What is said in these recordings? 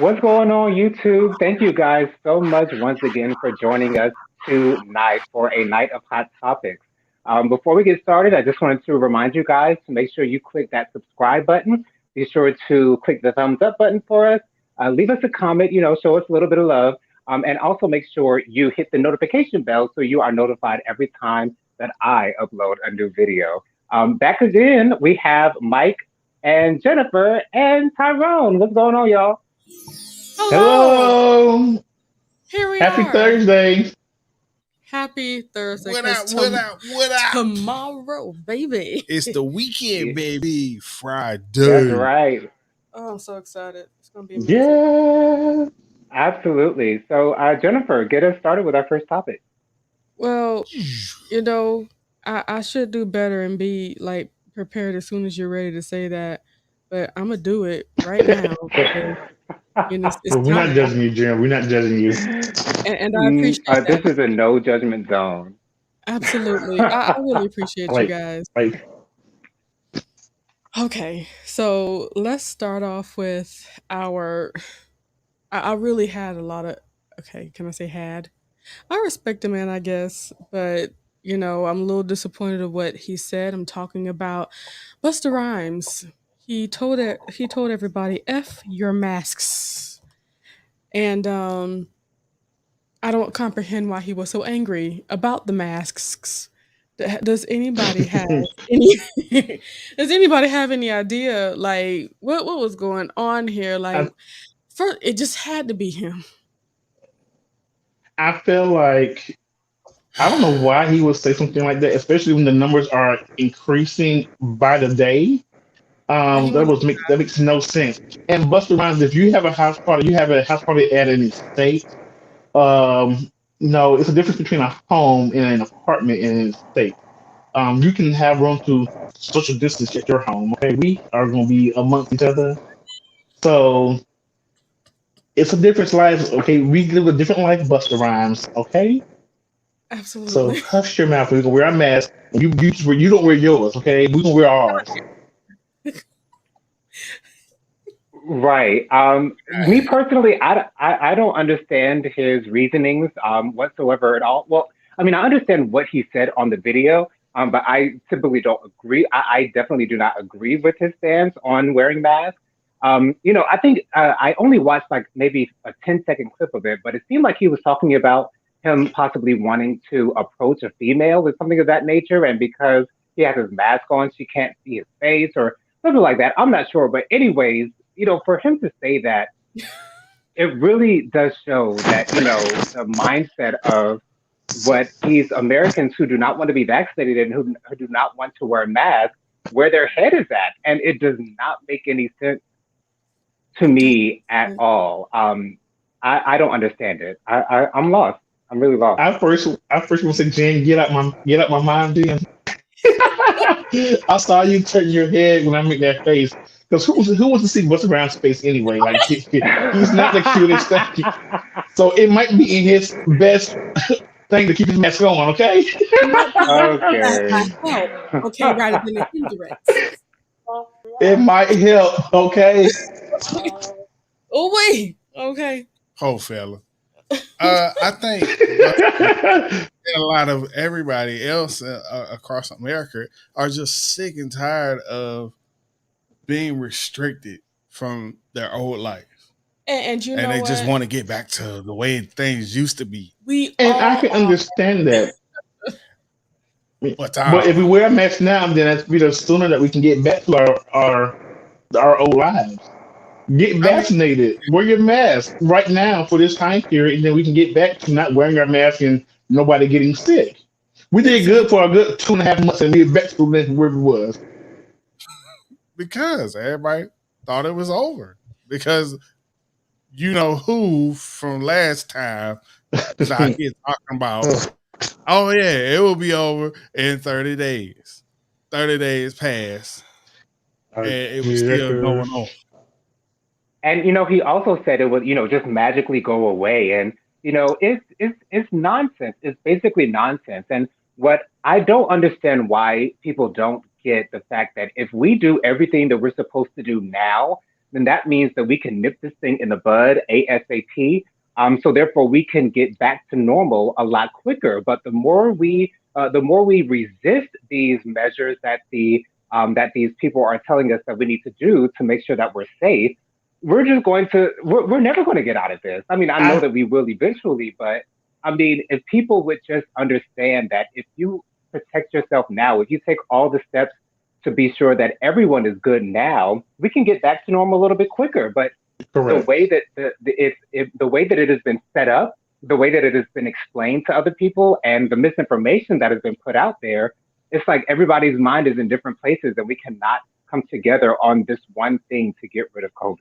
What's going on, YouTube? Thank you guys so much once again for joining us tonight for a night of hot topics. Before we get started, I just wanted to remind you guys to make sure you click that subscribe button. Be sure to click the thumbs up button for us. Leave us a comment, show us a little bit of love. And also make sure you hit the notification bell so you are notified every time that I upload a new video. Back again, we have Mike and Jennifer and Tyrone. What's going on, y'all? Hello! Hello. Here we Happy are. Thursday. Happy Thursday. What 'Cause up? What up? What up? tomorrow, baby. It's the Yeah, weekend, baby. that's Friday. right. Oh, I'm so excited. It's going to be amazing. Yeah. Absolutely. So, Jennifer, get us started with our first topic. Well, you know, I should do better and be like prepared as soon as you're ready to say that. But I'm going to do it right now because, it's Well, we're not time. judging you, Jim. We're not judging you. And I appreciate This that. is a no judgment zone. Absolutely. I really appreciate you like, guys. like, Okay, so let's start off with our. I really had a lot of. Okay, can I say had? I respect the man, I guess, but I'm a little disappointed of what he said. I'm talking about Busta Rhymes. He told everybody "f your masks," and I don't comprehend why he was so angry about the masks. Does anybody have any? Does anybody have any idea like what was going on here? Like, I, first, it just had to be him. I feel like I don't know why he would say something like that, especially when the numbers are increasing by the day. He That wanted. was that makes no sense. And Buster Rhymes, if you have a house party, you have a house party at an estate. No, it's a difference between a home and an apartment in an estate. You can have room to social distance at your home. Okay, we are going to be amongst each other, so it's a different life. Okay, we live a different life, Buster Rhymes. Okay, so Absolutely. hush your mouth. We gonna wear our mask. And you don't wear yours. Okay, we gonna wear ours. Right. Me personally, I don't understand his reasonings whatsoever at all. Well, I mean, I understand what he said on the video, but I typically don't agree. I definitely do not agree with his stance on wearing masks. I think I only watched like maybe a 10-second clip of it, but it seemed like he was talking about him possibly wanting to approach a female with something of that nature, and because he has his mask on, she can't see his face or something like that. I'm not sure, but anyways, for him to say that, it really does show that, the mindset of what these Americans who do not want to be vaccinated and who do not want to wear masks, where their head is at. And it does not make any sense to It does. me at all. I don't understand it. I'm lost. I'm really lost. I first want to say, Jen, get out my mind, Jen. I saw you turn your head when I made that face. Because who wants to see Buster Brown's face anyway? Like he's not the cutest thing. So it might be in his best thing to keep his mask on. Okay. It might be that Okay. might help. Okay, rather than a hindrance. It might help. Okay. Oh wait. Okay. Ho, fella. I think Busta and a lot of everybody else across America are just sick and tired of being restricted from their old life. And you And know they just what? want to get back to the way things used to be. We And I all can understand that. But But if we wear a mask now, then that's the sooner that we can get back to our old lives. Get I mean, vaccinated. Wear your mask right now for this time period, and then we can get back to not wearing our mask and nobody getting sick. We did good exactly. for a good 2.5 months, and we're back to where we was. because everybody thought it was over. Because you know who from last time is out here talking about, oh yeah, it will be over in 30 days. 30 days passed and it was still going on. And he also said it would, just magically go away. And it's nonsense. It's basically nonsense. And what I don't understand why people don't get the fact that if we do everything that we're supposed to do now, then that means that we can nip this thing in the bud ASAP. So therefore, we can get back to normal a lot quicker. But the more we resist these measures that these people are telling us that we need to do to make sure that we're safe, we're never going to get out of this. I mean, I know I that we will eventually, but I mean, if people would just understand that if you protect yourself now, if you take all the steps to be sure that everyone is good now, we can get back to normal a little bit quicker. But the correct. way that the way that it has been set up, the way that it has been explained to other people, and the misinformation that has been put out there, it's like everybody's mind is in different places, and we cannot come together on this one thing to get rid of COVID.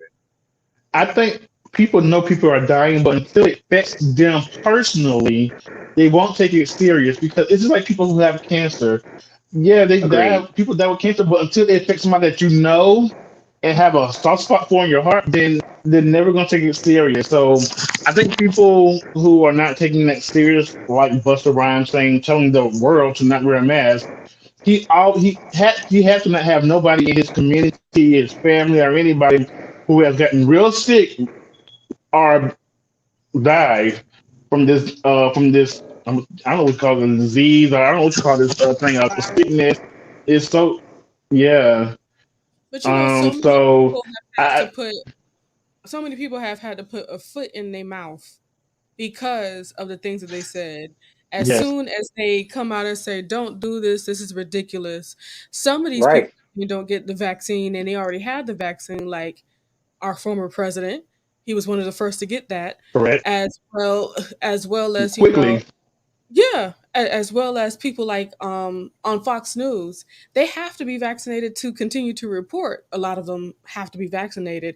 I think people know people are dying, but until it affects them personally, they won't take it serious because it's just like people who have cancer. Yeah, they die. Agreed. People die with cancer, but until they affect somebody that you know and have a soft spot for in your heart, then they're never gonna take it serious. So I think people who are not taking that serious, like Busta Rhymes saying, telling the world to not wear a mask, he has to not have nobody in his community, his family, or anybody who has gotten real sick or died from this I don't know what you call it, a disease, or I don't know what you call this thing, a sickness. It's so yeah. But so many So people have had to I put so many people have had to put a foot in their mouth because of the things that they said. As yes, soon as they come out and say, "Don't do this. This is ridiculous." Some of these people Right. who don't get the vaccine and they already had the vaccine, like our former president. He was one of the first to get that, correct. as well as Quickly, yeah, as well as people like on Fox News. They have to be vaccinated to continue to report. A lot of them have to be vaccinated.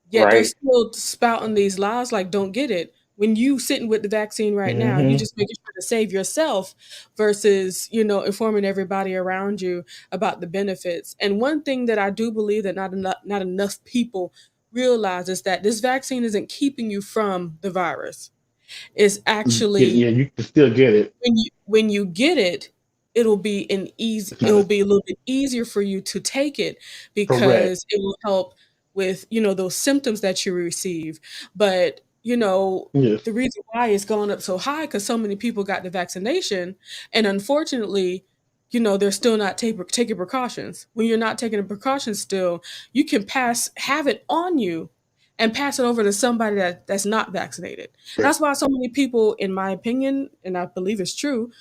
Yet they're Right. still spouting these lies like don't get it. When you sitting with the vaccine right now, you hmm just making sure to save yourself versus, informing everybody around you about the benefits. And one thing that I do believe that not enough people realize is that this vaccine isn't keeping you from the virus. It's actually yeah, you can still get it. when you get it, It's not it'll as be a little bit easier for you to take it correct. because it will help with those symptoms that you receive. But Yes, the reason why it's going up so high because so many people got the vaccination, and unfortunately, they're still not taking precautions. When you're not taking the precautions, still you can have it on you and pass it over to somebody that's not vaccinated. correct. That's why so many people, in my opinion, and I believe it's true,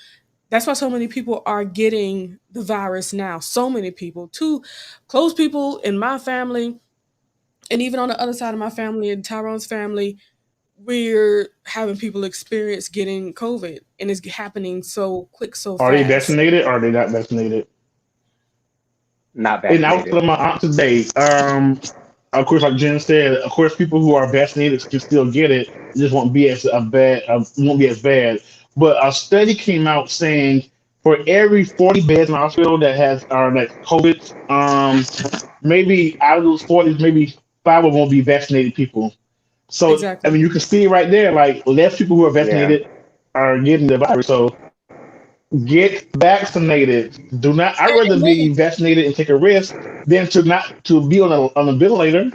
that's why so many people are getting the virus now. So many people, two close people in my family, and even on the other side of my family and Tyrone's family, we're having people experience getting COVID, and it's happening so quick, so Are they fast. vaccinated or are they not vaccinated? Not And I was vaccinated. telling my aunt today. Of course, like Jen said, of course, people who are vaccinated can still get it. It just won't be as bad. But a study came out saying for every 40 beds in the hospital that has are like COVID, maybe out of those 40, maybe five of them will be vaccinated people. So I Exactly. mean, you can see right there, like less people who are Yeah. vaccinated are getting the virus. So get vaccinated. Do not. I'd rather And be vaccinated and take a risk than to be on a ventilator.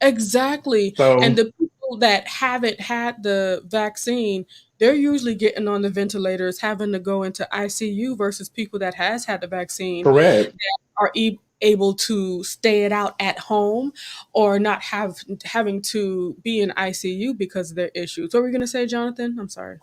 exactly. So And the people that haven't had the vaccine, they're usually getting on the ventilators, having to go into ICU versus people that has had the vaccine correct. that are able to stay it out at home or not having to be in ICU because of their issues. What were you going to say, Jonathan? I'm sorry.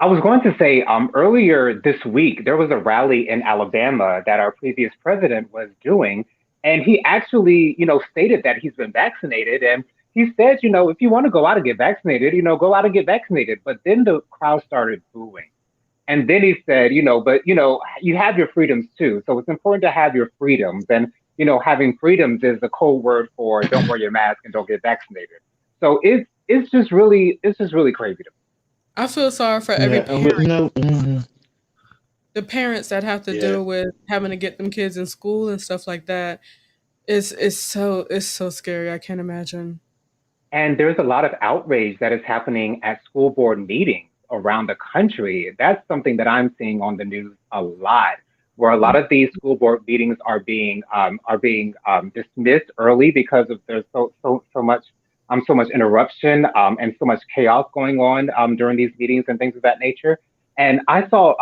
I was going to say earlier this week, there was a rally in Alabama that our previous president was doing. And he actually, stated that he's been vaccinated. And he said, if you want to go out and get vaccinated, go out and get vaccinated. But then the crowd started booing. And then he said, but, you have your freedoms too. So it's important to have your freedoms. And, having freedoms is a code word for don't wear your mask and don't get vaccinated. So it's just really crazy to I feel sorry for every Yeah, and parent, mhm. the parents that have to Yeah. deal with having to get them kids in school and stuff like that. It's so scary. I can't imagine. And there's a lot of outrage that is happening at school board meetings around the country. That's something that I'm seeing on the news a lot. where a lot of these school board meetings are being dismissed early because of there's so much interruption and so much chaos going on during these meetings and things of that nature. And I saw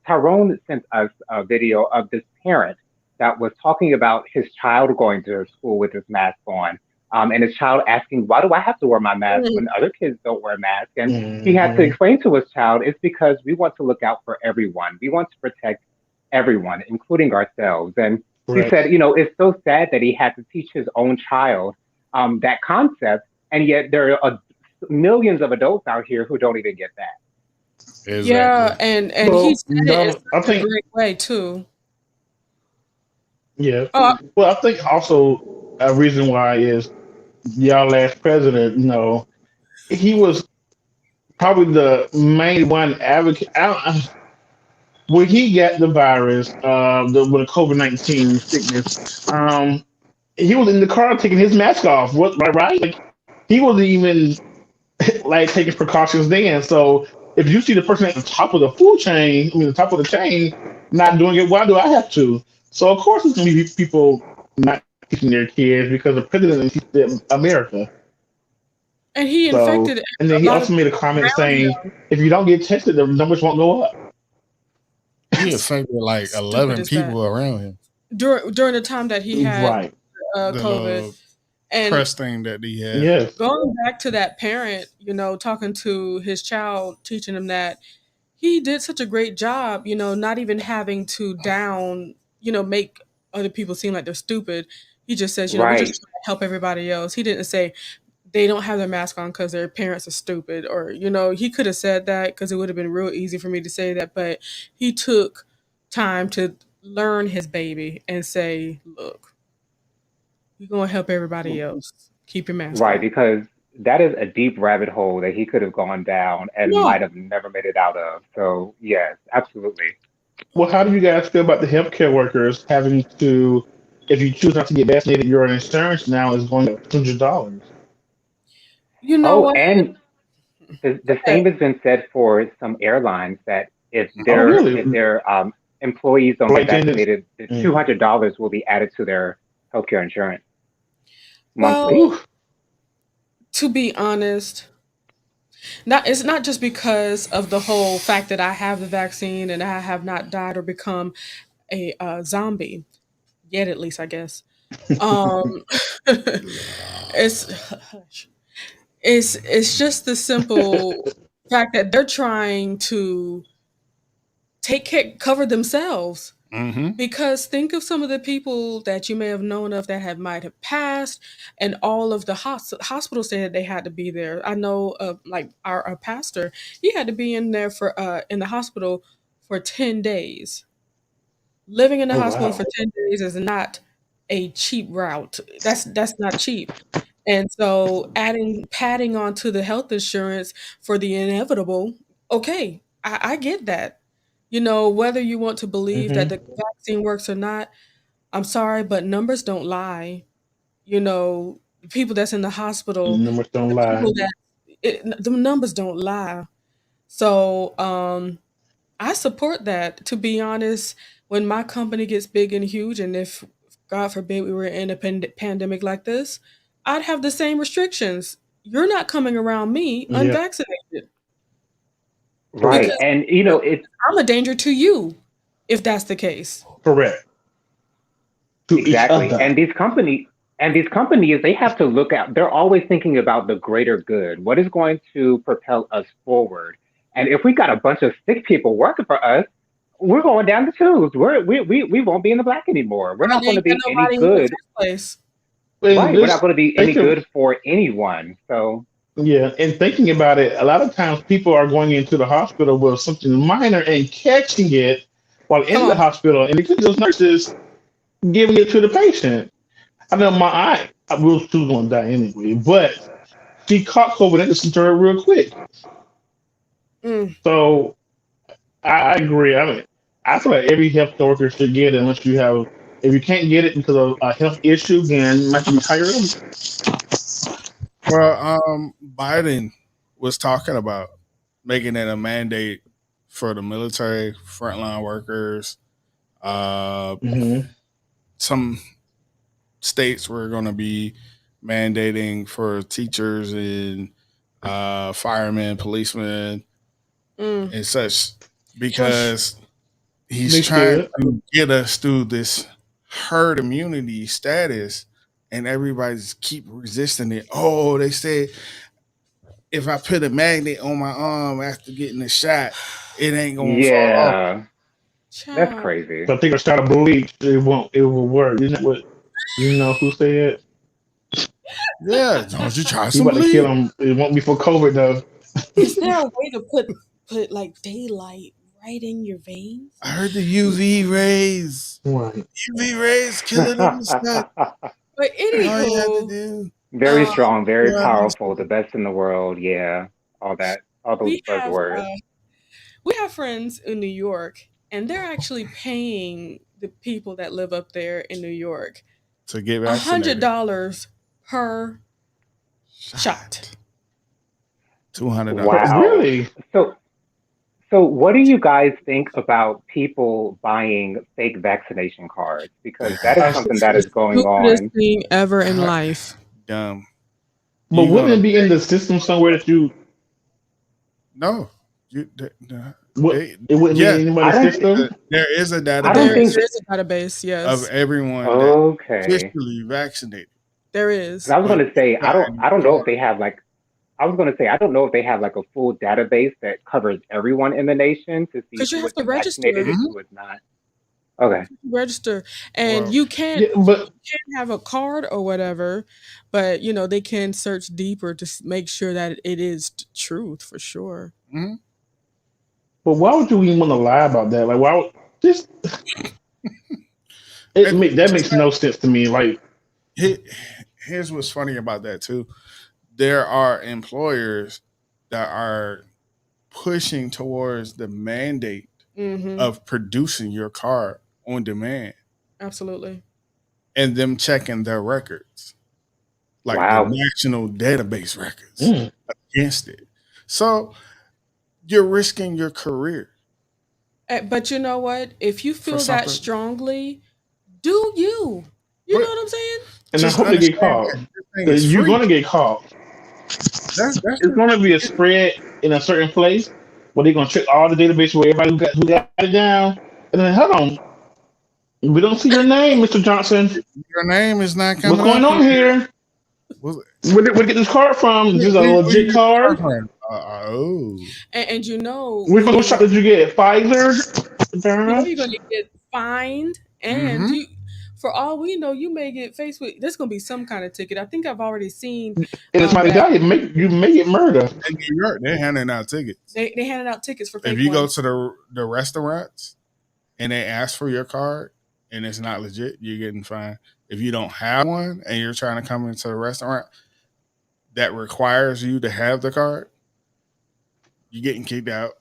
Tyrone sent us a video of this parent that was talking about his child going to school with his mask on. And his child asking, "Why do I have to wear my mask Mm. when other kids don't wear masks?" And he had to Hmm. explain to his child, it's because we want to look out for everyone. We want to protect everyone, including ourselves. And he Right. said, it's so sad that he had to teach his own child that concept, and yet there are millions of adults out here who don't even get that. Yeah, Exactly. and he Well, said it in I such a think, great way too. yeah. Oh, Well, I think also a reason why is y'all last president. He was probably the main one advocate. When he got the virus, with the COVID-19 sickness, he was in the car taking his mask off. What, right? Like, he wasn't even like taking precautions then. So if you see the person at the top of the food chain, I mean the top of the chain, not doing it, why do I have to? So of course it's gonna be people not teaching their kids because the president is teaching America. and he So infected and then a he lot of also made a people comment around saying him. if you don't get tested, the numbers won't go up. He How affected like stupid 11 is that? people around him. During the time that he had Right. The COVID, little and press thing that he had. Yes. going back to that parent, talking to his child, teaching him that he did such a great job, not even having to make other people seem like they're stupid. He just says, we're just Right, trying to help everybody else. He didn't say they don't have their mask on because their parents are stupid, or he could have said that because it would have been real easy for me to say that, but he took time to learn his baby and say, look, you're gonna help everybody else. Keep your mask right, on. because that is a deep rabbit hole that he could have gone down and might No. have never made it out of. So, yes, absolutely. Well, how do you guys feel about the healthcare workers having to, if you choose not to get vaccinated, your insurance now is going up $100? You know Oh, what? and the Okay. same has been said for some airlines that if Oh, their if really? their employees don't get Flight attendants? vaccinated, the Mm. $200 will be added to their healthcare insurance Well, monthly. Ooh, to be honest, it's not just because of the whole fact that I have the vaccine and I have not died or become a zombie yet, at least I guess. Um, it's it's just the simple fact that they're trying to cover themselves. Mm-hmm. Because think of some of the people that you may have known of that might have passed, and all of the hospitals said they had to be there. I know, like our pastor, he had to be in there in the hospital for 10 days. Living in the oh, hospital for wow. 10 days is not a cheap route. That's not cheap. And so adding padding onto the health insurance for the inevitable, okay, I get that. Whether you want to believe that the Hmm. vaccine works or not, I'm sorry, but numbers don't lie. The people that's in the hospital, Numbers don't the lie. people the numbers don't lie. So I support that. To be honest, when my company gets big and huge, and if God forbid we were in a pandemic like this, I'd have the same restrictions. You're not coming around me Yeah, unvaccinated Right, because and it's I'm a danger to you if that's the case. correct. To each exactly. other. And these companies, they have to look out. They're always thinking about the greater good. What is going to propel us forward? And if we got a bunch of sick people working for us, we're going down the tubes. We won't be in the black anymore. We're I not going to didn't get be any nobody in the good. first place. And Right. We're not this, going to be any think of, good for anyone. So, yeah, and thinking about it, a lot of times people are going into the hospital with something minor and catching it while Come in the on. hospital, and because those nurses giving it to the patient. I know my aunt, she was going to die anyway, but she caught COVID and listened to her real quick. Mm. So I agree. I mean, I feel like every health worker should get it unless you have, if you can't get it because of a health issue, then you might retire early. Well, Biden was talking about making it a mandate for the military, frontline workers, Uh, Mm-hmm. some states were going to be mandating for teachers and firemen, policemen, Mm. and such Hush. because he's They trying should. to get us through this herd immunity status, and everybody's keep resisting it. Oh, they said if I put a magnet on my arm after getting a shot, it ain't gonna fall off. Yeah, that's Child. crazy. But they gonna start a bleach. It won't. It will work. Isn't that what? You know who said? Yeah, don't you try He some about to kill bleed? him. It won't be for COVID though. Is there a way to put like daylight right in your veins? I heard the UV rays. Right. UV rays killing in the sun. But All you have to anywho, do. Very um, strong, very Yeah. powerful, the best in the world. Yeah, all that, all those we have buzzwords. we have friends in New York, and they're actually paying the people that live up there in New York To get vaccinated. $100 per shot. $200. Wow. Really? So, what do you guys think about people buying fake vaccination cards? Because that is I, something that is going Stupidest on. thing ever in God, life. dumb. but You wouldn't gonna it be in the system somewhere that you? no? What? They, It wouldn't be yes, in I anybody's don't. system. there is a I don't There think. database is a database, of yes. everyone that Okay. officially vaccinated. There 'Cause is. I was But going to say you I don't know if got they have like I was going to say I don't know if they have like a full database that covers everyone in the nation to see Because you who have has to been vaccinated register. and who has not. Okay. Register. And well, you can't Yeah, but have a card or whatever, but they can search deeper to make sure that it is truth for sure. mhm. why would you even want to lie about that? Like, why would just And that makes no sense to me. Like, he- here's what's funny about that too. There are employers that are pushing towards the mandate Mm-hmm. of producing your card on demand Absolutely. and them checking their records, like the Wow. national database records mm, against it. So you're risking your career But you know what? If you for feel that something. strongly, do you? You know But what I'm saying? and I just hope they get understand caught. that this thing is 'Cause you're free. gonna get caught. That's It's gonna be a spread in a certain place where they're gonna check all the database where everybody who got it down. And then hold on, we don't see your name, Mr. Johnson. your name is not What's coming going up here. on here? What's- Where get this card from? Is this a where you legit get the card card? from? Oh, And What shot did you get? Pfizer? you're Girl? gonna get fined, and mm-hmm. you, for all we know, you may get faced with there's gonna be some kind of ticket. I think I've already seen And it's my that guy. You may get murder. In New York, they're handing out tickets. they handed out tickets for If fake you go ones. to the restaurants and they ask for your card and it's not legit, you're getting fined. If you don't have one and you're trying to come into the restaurant that requires you to have the card, you're getting kicked out,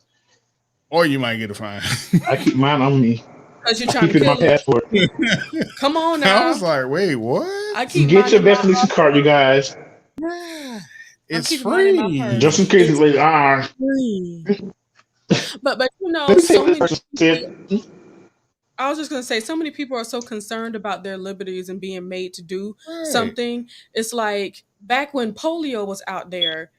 or you might get a fine. I keep mine on me. Because you're I trying keep to it in my kill it. passport. Come on I was now. like, wait, what? I keep Get mine your in my vaccination card, you guys. Yeah, I'm it's keeping mine in my Just purse. in free. case it's It's like, free. But let me say so what this many person said. I was just gonna say, so many people are so concerned about their liberties and being made to do Right. something. It's like back when polio was out there,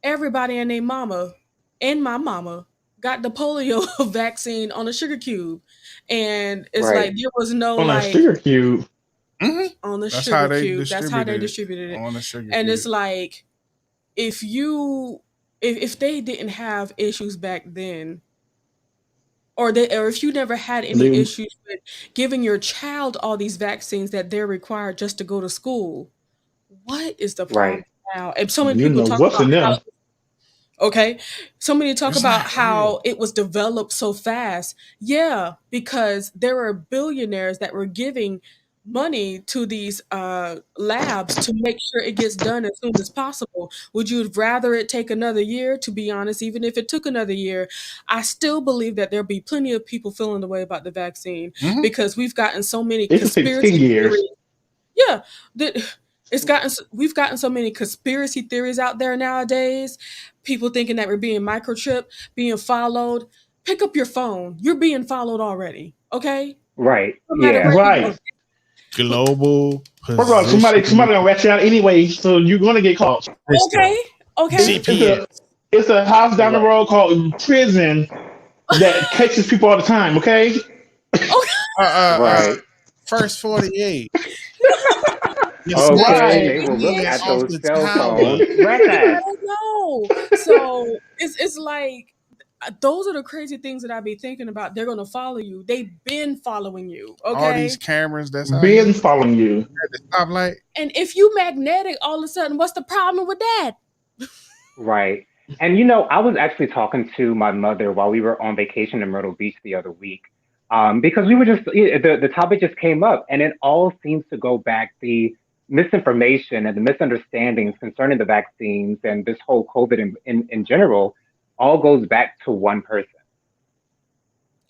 everybody and their mama and my mama got the polio vaccine on a sugar cube, and it's like Right. there was no On a like sugar cube. Mhm. on the That's how sugar they cube. That's how they distributed it distributed it, on the sugar and it's cube. like if you if they didn't have issues back then, or if you never had any They, issues with giving your child all these vaccines that they're required just to go to school, what is the problem Right. now? And so many you people know talk what's about in how them. okay, so many talk It's about not how real. it was developed so fast. Yeah, because there were billionaires that were giving money to these labs to make sure it gets done as soon as possible. Would you rather it take another year? To be honest, even if it took another year, I still believe that there'll be plenty of people feeling the way about the vaccine Mhm. because we've gotten so many It could take 10 conspiracy years. theories. Yeah, we've gotten so many conspiracy theories out there nowadays. People thinking that we're being microchipped, being followed. Pick up your phone. You're being followed already. Okay? Right. No matter Yeah. where he goes. Right. Global First of all, somebody position gonna rat you out anyway, so you're gonna get caught. Okay, system. okay. It's GPS. it's a house down the Right. road called prison that catches people all the time. Okay. Okay. Uh, uh, uh, Right. first 48. You Okay. Right. They snatching will look men at off those the cell tower. phones. Rat You that. gotta know. So it's like those are the crazy things that I be thinking about. They're gonna follow you. They've been following you. All these Okay. cameras that's out here Ben following you. at the stoplight. And if you magnetic, all of a sudden, what's the problem with that? Right. And I was actually talking to my mother while we were on vacation in Myrtle Beach the other week, because we were just the topic just came up, and it all seems to go back the misinformation and the misunderstandings concerning the vaccines and this whole COVID in general all goes back to one person.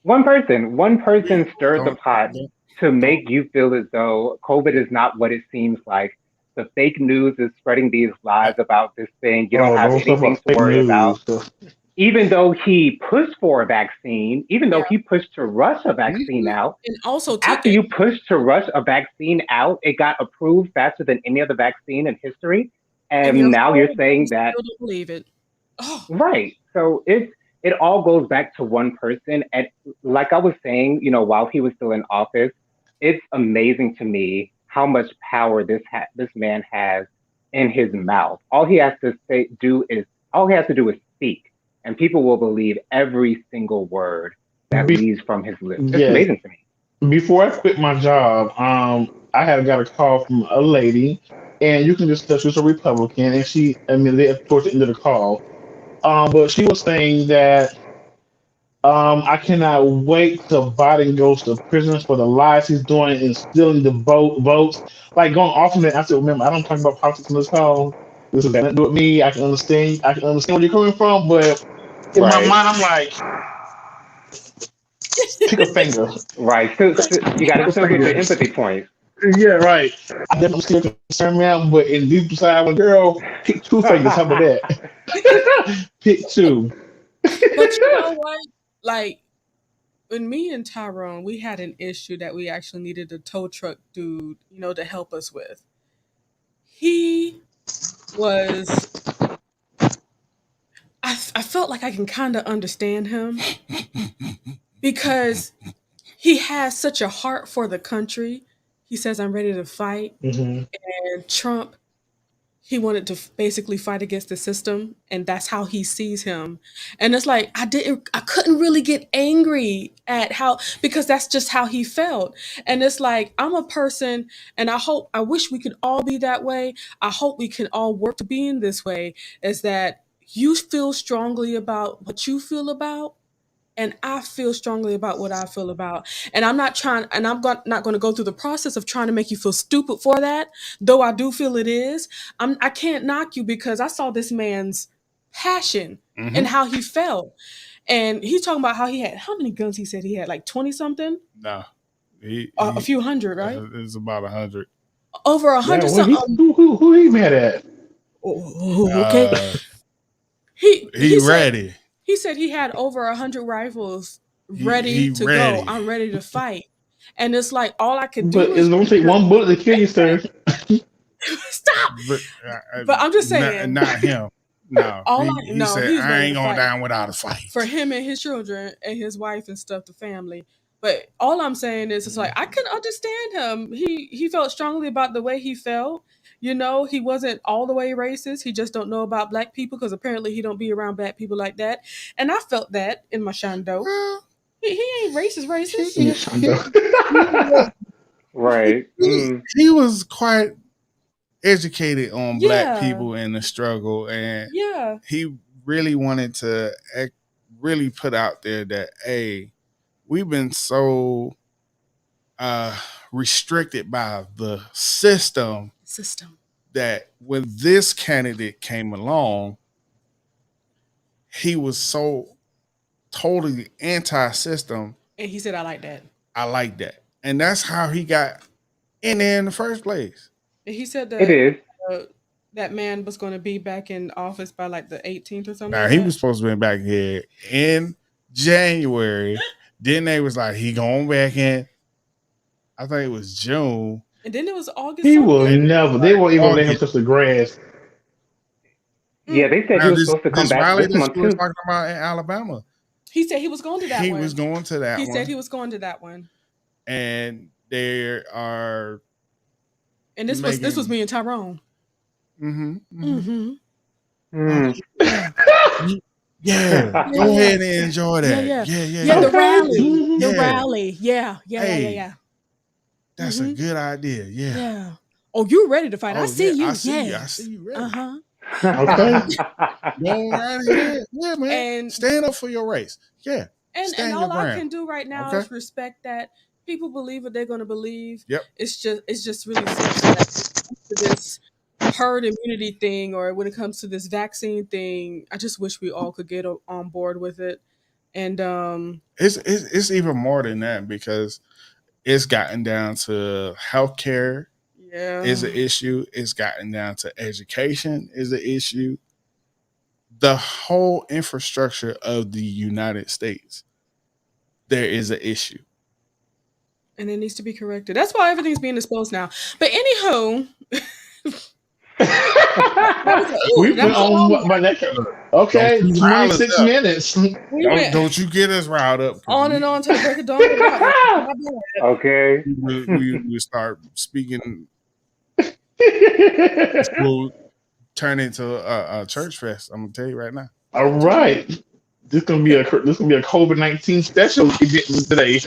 One person stirred the Don't, pot don't, to don't. make you feel as though COVID is not what it seems like. The fake news is spreading these lies about this thing. You don't Oh, have don't talk anything about to fake worry about. news. Even though he pushed for a vaccine, even though Yeah. he pushed to rush a vaccine Mhm. out, And also took after it. you pushed to rush a vaccine out, it got approved faster than any other vaccine in history. And your And now you're whole body saying that. still don't believe it. Oh, Right. So it all goes back to one person. And like I was saying, while he was still in office, it's amazing to me how much power this man has in his mouth. All he has to do is speak, and people will believe every single word that Be- leaves from his lips. It's yes. amazing to me. Before I quit my job, I had got a call from a lady, and you can just tell she was a Republican, and I mean, towards the end of the call, but she was saying that I cannot wait till Biden goes to prison for the lies he's doing and stealing the votes, like going off of it. I said, remember, I don't talk about politics in this call. This has got nothing to do with me. I can understand. I can understand where you're coming from, but in my Right. mind, I'm like, pick a finger. Right. So you got Pick to a still get your finger. empathy point. Yeah, right. I definitely still concerned, man. But in deep inside, one girl, pick two fingers. How about that? Pick two. but you know what? Like when me and Tyrone, we had an issue that we actually needed a tow truck dude, to help us with. He was. I felt like I can kind of understand him because he has such a heart for the country. He says, "I'm ready to fight." Hmm. And Trump, he wanted to basically fight against the system, and that's how he sees him. And it's like I couldn't really get angry at how, because that's just how he felt. And it's like I'm a person, and I wish we could all be that way. I hope we can all work to being this way, is that you feel strongly about what you feel about, and I feel strongly about what I feel about. And I'm not trying, and not going to go through the process of trying to make you feel stupid for that, though I do feel it is. I can't knock you because I saw this man's passion and Hmm. how he felt. And he's talking about how he had, how many guns he said he had, like 20 something? No, A few hundred, right? it's about 100. Over a Yeah. hundred Well, something. who he mad at? Okay. Uh, he He said ready. he had over 100 rifles ready He to go. ready. I'm ready to fight. And it's like all I could do But was it's gonna take one bullet to kill you, sir. stop. But, But I'm just saying, not him. No, all I he no, said he was I ready ain't to going fight down without a fight. for him and his children and his wife and stuff, the family. But all I'm saying is, it's like I can understand him. He felt strongly about the way he felt. He wasn't all the way racist. He just don't know about black people because apparently he don't be around black people like that. And I felt that in my Shando. Well, He ain't racist, racist. Yeah, he, Shondo. was Right. he, he was quite educated on black Yeah, people and the struggle, and yeah, he really wanted to really put out there that hey, we've been so uh restricted by the system system. that when this candidate came along, he was so totally anti-system. And he said, I like that. I like that, and that's how he got in there in the first place. And he said It that is. that man was going to be back in office by like the 18th or something Now like he that. was supposed to be back here in January. Then they was like, he going back in I think it was June. And then it was August He will something. never. They won't even let him August. touch the grass. Yeah, they said he Now was supposed to come this back rally this that month you were too. talking about in Alabama, He said he was going to that he one. was going to that He one. said he was going to that one. And there are And this was me and Tyrone. Mm-hmm. Mm-hmm. Mm. Yeah, go ahead and enjoy that. Yeah. Yeah. The rally. The Yeah. rally. Yeah. Hey, that's a good idea. Yeah. Yeah. Oh, you ready to fight? I see you. I see you. I Yes. see you ready. Uh-huh. Okay. Go right ahead. Yeah, man. And stand up for your race. Yeah. and Stand your all I ground. can do right now Okay. is respect that people believe what they're gonna believe. Yep. It's just really sucks that when it comes to this herd immunity thing, or when it comes to this vaccine thing, I just wish we all could get on board with it. And It's even more than that, because it's gotten down to healthcare yeah, is an issue. It's gotten down to education is an issue. The whole infrastructure of the United States, there is an issue. and it needs to be corrected. That's why everything's being exposed now. But anywho, We that went was a on long what one. by that. Don't Okay, you rile us 26 up. minutes. We went Don't you get us riled up. on and on to the break of dawn with that one. My bad. Okay. We start speaking. We'll turn into a church fest. I'm gonna tell you right now. All right. This gonna be a COVID-19 special event today.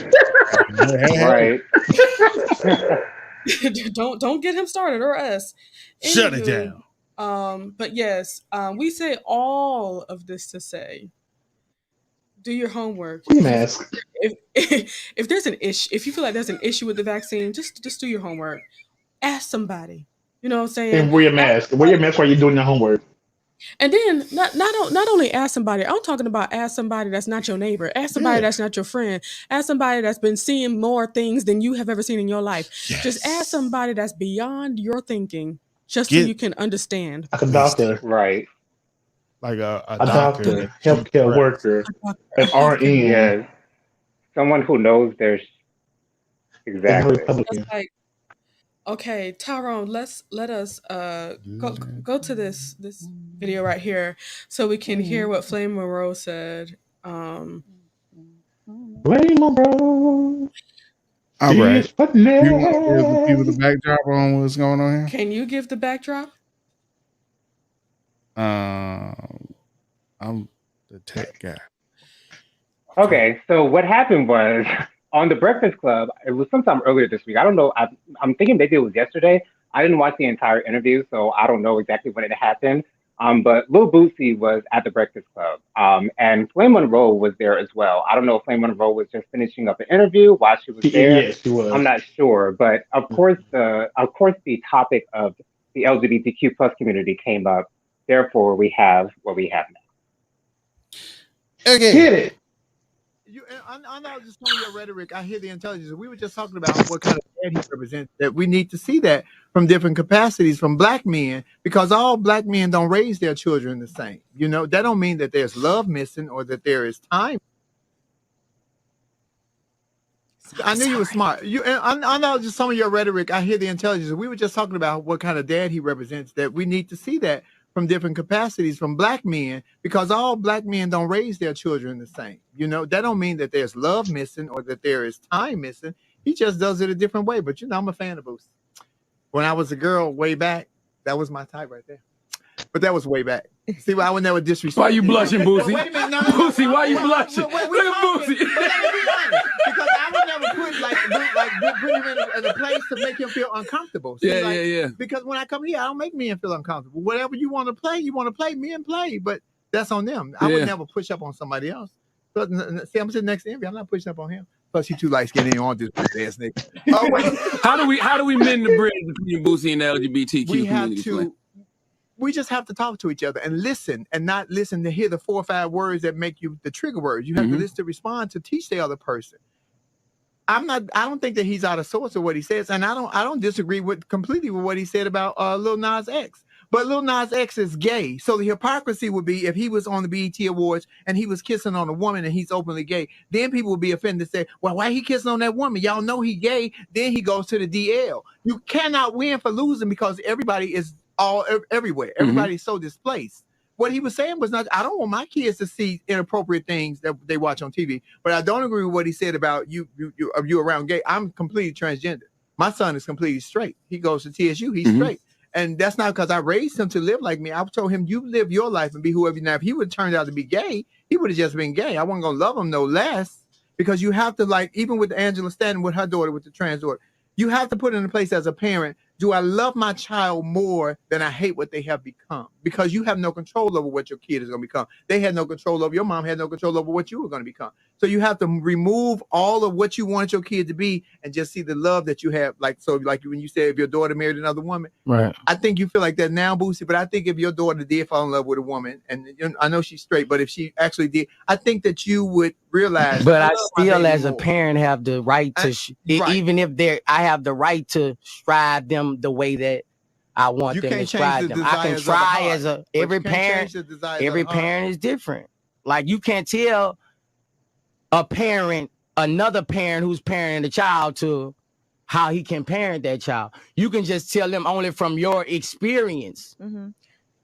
Right. don't get him started, or us. Shut it Anywho, down. But yes, we say all of this to say, do your homework. Wear your mask. If there's an issue, if you feel like there's an issue with the vaccine, just do your homework. Ask somebody. You know what I'm saying? And wear your mask. Wear your mask while you're doing your homework. And then not only ask somebody, I'm talking about ask somebody that's not your neighbor, ask somebody that's not your friend, ask somebody that's been seeing more things than you have ever seen in your life. Yes. Just ask somebody that's beyond your thinking, just so you can understand. Like a doctor. Right. Like a doctor, healthcare worker, an RN. Yes. Someone who knows their exactly. Republican. That's like, okay, Tyrone, let us go to this video right here so we can hear what Flame Monroe said. Flame Monroe. All right. But You want to give the people the backdrop on what's going on here? Can you give the backdrop? I'm the tech guy. Okay, so what happened was on the Breakfast Club, it was sometime earlier this week. I don't know. I'm thinking maybe it was yesterday. I didn't watch the entire interview, so I don't know exactly when it happened. But Lil Boosie was at the Breakfast Club, and Flame Monroe was there as well. I don't know if Flame Monroe was just finishing up an interview while she was there. Yes, she was. I'm not sure, but of course the topic of the LGBTQ plus community came up. Therefore, we have what we have now. Okay. Hit it. I'm not just telling your rhetoric. I hear the intelligence. We were just talking about what kind of man he represents. That we need to see that from different capacities from black men, because all black men don't raise their children the same. You know, that don't mean that there's love missing or that there is time. I knew you were smart. I'm not just some of your rhetoric. I hear the intelligence. We were just talking about what kind of dad he represents. That we need to see that from different capacities from black men, because all black men don't raise their children the same. You know, that don't mean that there's love missing or that there is time missing. He just does it a different way. But you know, I'm a fan of Boosie. When I was a girl way back, that was my type right there. But that was way back. See, why I would never disrespect. Why you blushing, Boosie? Wait a minute, no. Boosie, why you blushing? Look at Boosie. But let me be honest, because I would never put him in a place to make him feel uncomfortable. See, Yeah. Because when I come here, I don't make men feel uncomfortable. Whatever you want to play, men play. But that's on them. I would never push up on somebody else. But see, I'm sitting next to Envy. I'm not pushing up on him. Plus, he too light skinned. He on this ass nigga. Oh wait. How do we mend the bridge between Boosie and the LGBTQ We have community? to. We just have to talk to each other and listen, and not listen to hear the 4 or 5 words that make you the trigger words. You have to listen to respond to teach the other person. I don't think that he's out of sorts of what he says, and I don't disagree completely with what he said about Lil Nas X. But Lil Nas X is gay. So the hypocrisy would be if he was on the BET Awards and he was kissing on a woman and he's openly gay, then people would be offended and say, well, why he kissing on that woman? Y'all know he gay. Then he goes to the DL. You cannot win for losing because everybody is all everywhere. Everybody's so displaced. What he was saying was not, I don't want my kids to see inappropriate things that they watch on TV. But I don't agree with what he said about you around gay. I'm completely transgender. My son is completely straight. He goes to TSU. He's straight. And that's not because I raised him to live like me. I told him, you live your life and be whoever. Now, if he would have turned out to be gay, he would have just been gay. I wasn't going to love him no less, because you have to, like, even with Angela Stanton, with her daughter, with the trans daughter, you have to put in a place as a parent. Do I love my child more than I hate what they have become? Because you have no control over what your kid is going to become. They had no control over, your mom had no control over what you were going to become. So you have to remove all of what you wanted your kid to be and just see the love that you have. Like, so like when you said, if your daughter married another woman, Right. I think you feel like that now, Boosie, but I think if your daughter did fall in love with a woman, and I know she's straight, but if she actually did, I think that you would realize. But I still, as a parent, have the right to, right. even if I have the right to strive them the way that I want You them can't to strive change the them. I can desires of the try heart, as a but every you can't parent. change the desires Every of the heart. parent is different. Like, you can't tell a parent, another parent who's parenting the child, to how he can parent that child. You can just tell them only from your experience.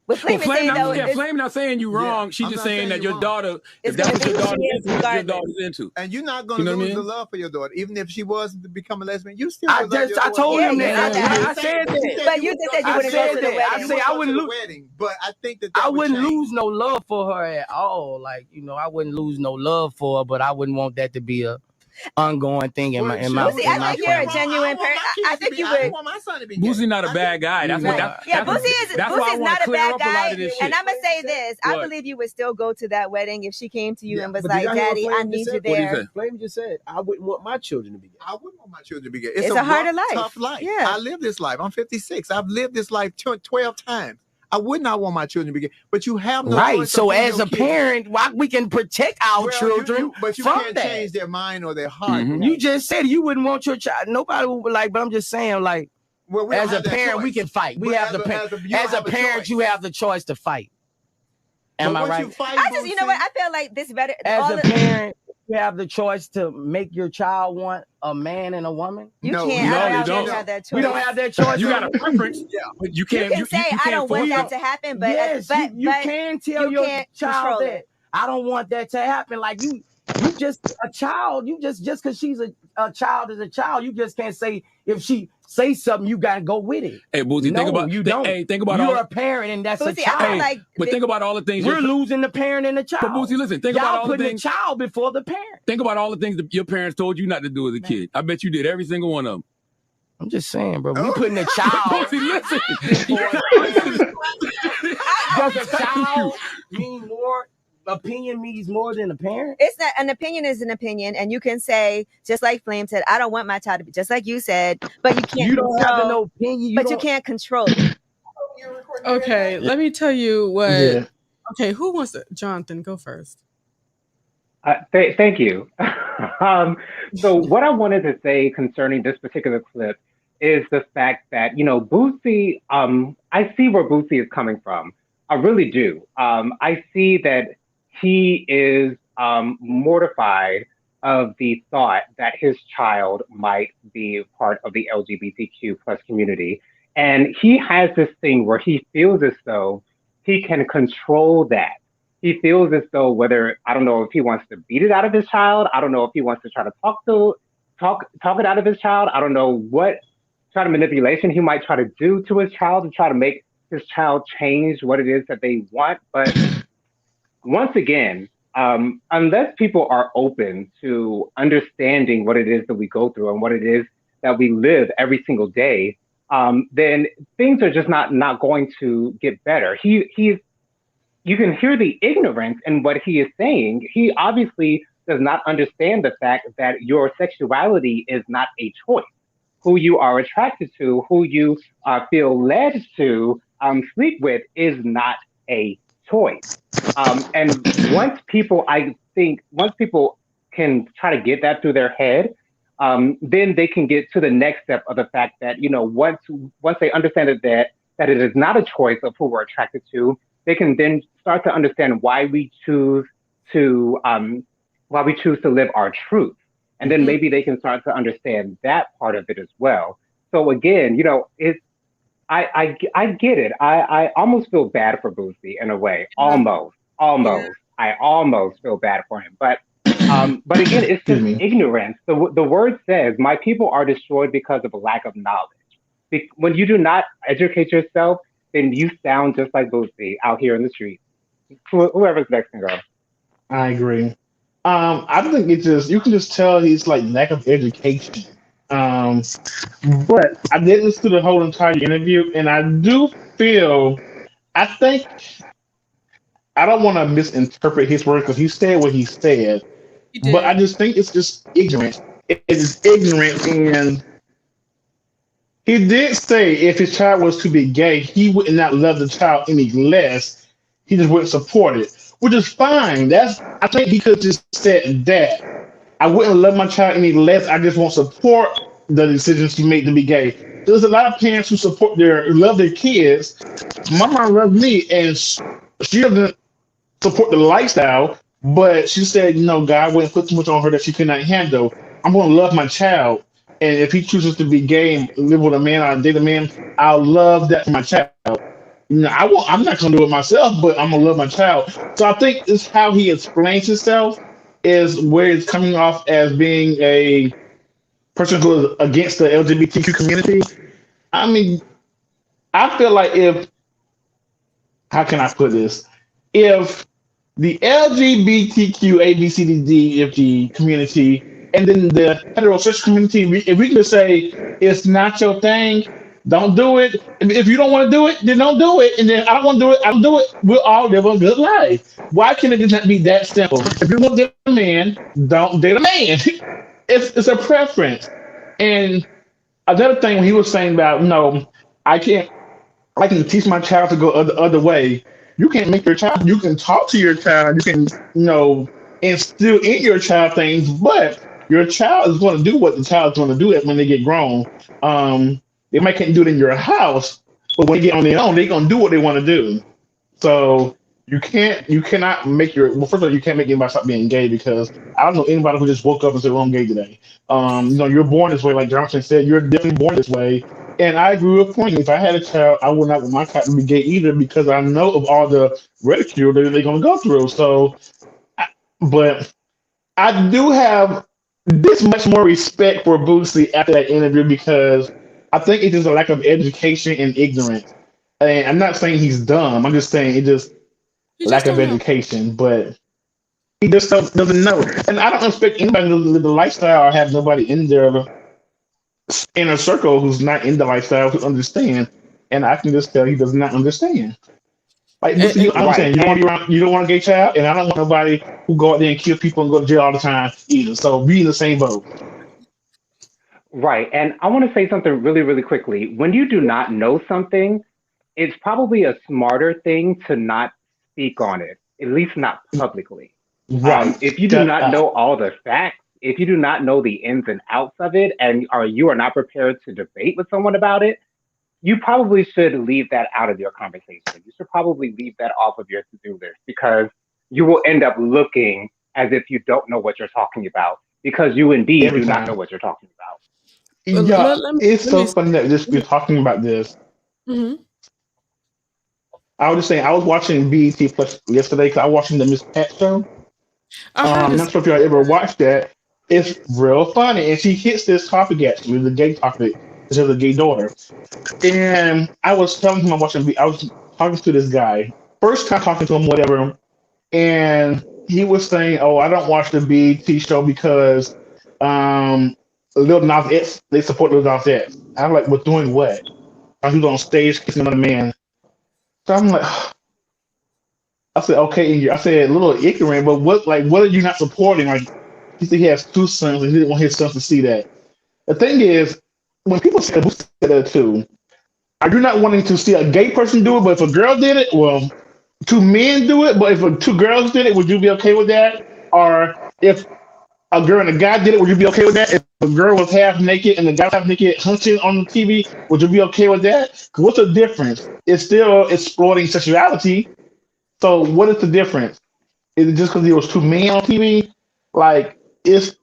But Flame is saying, though, Flame not saying you wrong. She's just saying that your daughter, if It's that's gonna what your be daughter she is, is what your regardless. daughter's into. And you're not going to You know what I lose the mean? love for your daughter, even if she was to become a lesbian. You still. I would love just, your I daughter. told Yeah, him you that. said that. I said that. But you just said you I wouldn't go said to the that. I wedding. say I Go wouldn't to the lose. wedding, but I think that I would wouldn't change. lose no love for her at all. Like, you know, I wouldn't lose no love for her, but I wouldn't want that to be a ongoing thing in my Boosie, I think you're a family. genuine parent. I think you I would. don't want my son to be gay. Boosie's not a bad guy. That's what. Right. Yeah, Boosie's that's why I want not to a clear bad up a lot guy. of this shit. And I'm gonna say this: I What? believe you would still go to that wedding if she came to you and was But did like, y'all hear what "Daddy, Flame I just need said? you What did he there." say? Flame just said, I wouldn't want my children to be gay. I wouldn't want my children to be gay. It's a harder rough, life. tough life. Yeah. I live this life. I'm 56. I've lived this life 12 times. I would not want my children to be gay, but you have no Right. choice So of who as your a kids- parent, why we can protect our Well, children but you from can't that. change their mind or their heart. You just said you wouldn't want your child. Nobody would like, but I'm just saying, like, Well, we don't as a have that parent, we choice. can fight. We But have as the a- parent. as a- you don't As a have a parent, choice. you have the choice to fight. Am But I once right? you fight, I just, you know what? I feel like this better. As all a the- parent, you have the choice to make your child want a man and a woman. You No, can't. no, I you don't don't. have that choice. We don't have that choice. You got a preference, but you can't. You can say, you "I can't don't want force that them. to happen," but Yes, you but can tell you your can't child control that. it. I don't want that to happen. Like, you just a child. You just because she's a child is a child. You just can't say, if she say something, you gotta go with it. Hey, Boosie, No, think about you don't. Hey, think about You're all. a parent, and that's a Boosie, I feel child. like But think about all the things We're losing the parent and the child. But Boosie, listen, think Y'all about all the putting things. the child before the parent. Think about all the things that your parents told you not to do as a kid. I bet you did every single one of them. I'm just saying, bro. We putting the child. Boosie, listen. Does a child mean more? Opinion means more than a parent? It's not an opinion is an opinion, and you can say, just like Flame said, I don't want my child to be just like you said, but you can't. You don't have control- no opinion. but you can't control it. Okay, let me tell you what. Yeah. Okay, who wants to? Jonathan, go first. Thank you. So what I wanted to say concerning this particular clip is the fact that, you know, Boosie, I see where Boosie is coming from. I really do. I see that he is mortified of the thought that his child might be part of the LGBTQ plus community. And he has this thing where he feels as though he can control that. He feels as though whether, I don't know if he wants to beat it out of his child. I don't know if he wants to try to talk it out of his child. I don't know what kind of manipulation he might try to do to his child to try to make his child change what it is that they want. But once again, unless people are open to understanding what it is that we go through and what it is that we live every single day, then things are just not going to get better. You can hear the ignorance in what he is saying. He obviously does not understand the fact that your sexuality is not a choice. Who you are attracted to, who you feel led to sleep with is not a choice. And once people can try to get that through their head, then they can get to the next step of the fact that, you know, once they understand that that it is not a choice of who we're attracted to, they can then start to understand to why we choose to live our truth. And then Mhm. maybe they can start to understand that part of it as well. So again, it's I get it. I almost feel bad for Boosie in a way. Yeah. Yeah. Almost. I almost feel bad for him. But again, it's Excuse just me. ignorance. The word says, "My people are destroyed because of a lack of knowledge." When you do not educate yourself, then you sound just like Boosie out here in the streets. Whoever's next can go. I agree. I think it just you can just tell he's like lack of education. Um, but I didn't listen to the whole entire interview, and I do feel I think I don't want to misinterpret his words because he said what he said, He but I did. just think it's just ignorant. It is ignorant, and he did say if his child was to be gay, he would not love the child any less. He just wouldn't support it, which is fine. That's I think he could just said that. I wouldn't love my child any less. I just won't support the decisions he made to be gay. There's a lot of parents who support their love their kids. My mom loves me, and she doesn't support the lifestyle, but she said, God wouldn't put too much on her that she could not handle. I'm going to love my child. And if he chooses to be gay and live with a man or date a man, I'll love that for my child. I won't, I'm not going to do it myself, but I'm going to love my child. So I think it's how he explains himself is where it's coming off as being a person who is against the LGBTQ community. I mean, I feel like how can I put this? If the LGBTQ ABCDEFG community and then the heterosexual community, if we can just say it's not your thing, don't do it. If you don't want to do it, then don't do it. And then I don't want to do it, I don't do it. We'll all live a good life. Why can't it just not be that simple? If you want to date a man, don't date a man. It's a preference. And another thing when he was saying about no, I can't I can teach my child to go other way. You can't make your child. You can talk to your child. You can instill in your child things, but your child is going to do what the child's going to do when they get grown. They might can't do it in your house, but when they get on their own, they're going to do what they want to do. So you cannot make well. First of all, you can't make anybody stop being gay because I don't know anybody who just woke up and said, "Well, I'm gay today." You're born this way, like Johnson said. You're definitely born this way, and I agree with Point. If I had a child, I would not want my child to be gay either because I know of all the ridicule that they're going to go through. So, but I do have this much more respect for Boosie after that interview because I think it's just a lack of education and ignorance. And I'm not saying he's dumb. I'm just saying it just He just lack of don't know. education, but he just doesn't know. And I don't expect anybody to live the lifestyle or have nobody in their inner circle who's not in the lifestyle who understand. And I can just tell he does not understand. Like And, you, and I'm Right. saying you don't want And to be around, you don't want a gay child, and I don't want nobody who go out there and kill people and go to jail all the time either. So be in the same boat. right. And I want to say something really, really quickly. When you do not know something, it's probably a smarter thing to not speak on it, at least not publicly. Right. If you do Shut not up. know all the facts, if you do not know the ins and outs of it, and you are not prepared to debate with someone about it, you probably should leave that out of your conversation. You should probably leave that off of your to-do list because you will end up looking as if you don't know what you're talking about because you indeed Every do not know time. what you're talking about. Yeah, let me it's let me so funny that just be talking about this. mhm. I was just saying, I was watching BET Plus yesterday because I was watching the Miss Pat show. I heard Not it's sure if y'all ever watched that. It's real funny, and she hits this topic actually, the gay topic. She has a gay daughter, and I was telling him I was talking to this guy, first time talking to him, whatever, and he was saying, "Oh, I don't watch the BET show because um, Lil Nas X they support Lil Nas X." I'm like, "Well, doing what?" He was on stage kissing another man. So I'm like, I said, okay, and I said a little ignorant, but what are you not supporting? Like, he said he has two sons, and he didn't want his sons to see that. The thing is, when people say that too, are you not wanting to see a gay person do it? But if a girl did it, well, two men do it. But if two girls did it, would you be okay with that? Or if a girl and a guy did it, would you be okay with that? If a girl was half naked and the guy was half naked hunching on the TV, would you be okay with that? 'Cause what's the difference? It's still exploiting sexuality. So what is the difference? Is it just because there was two men on TV? Like it's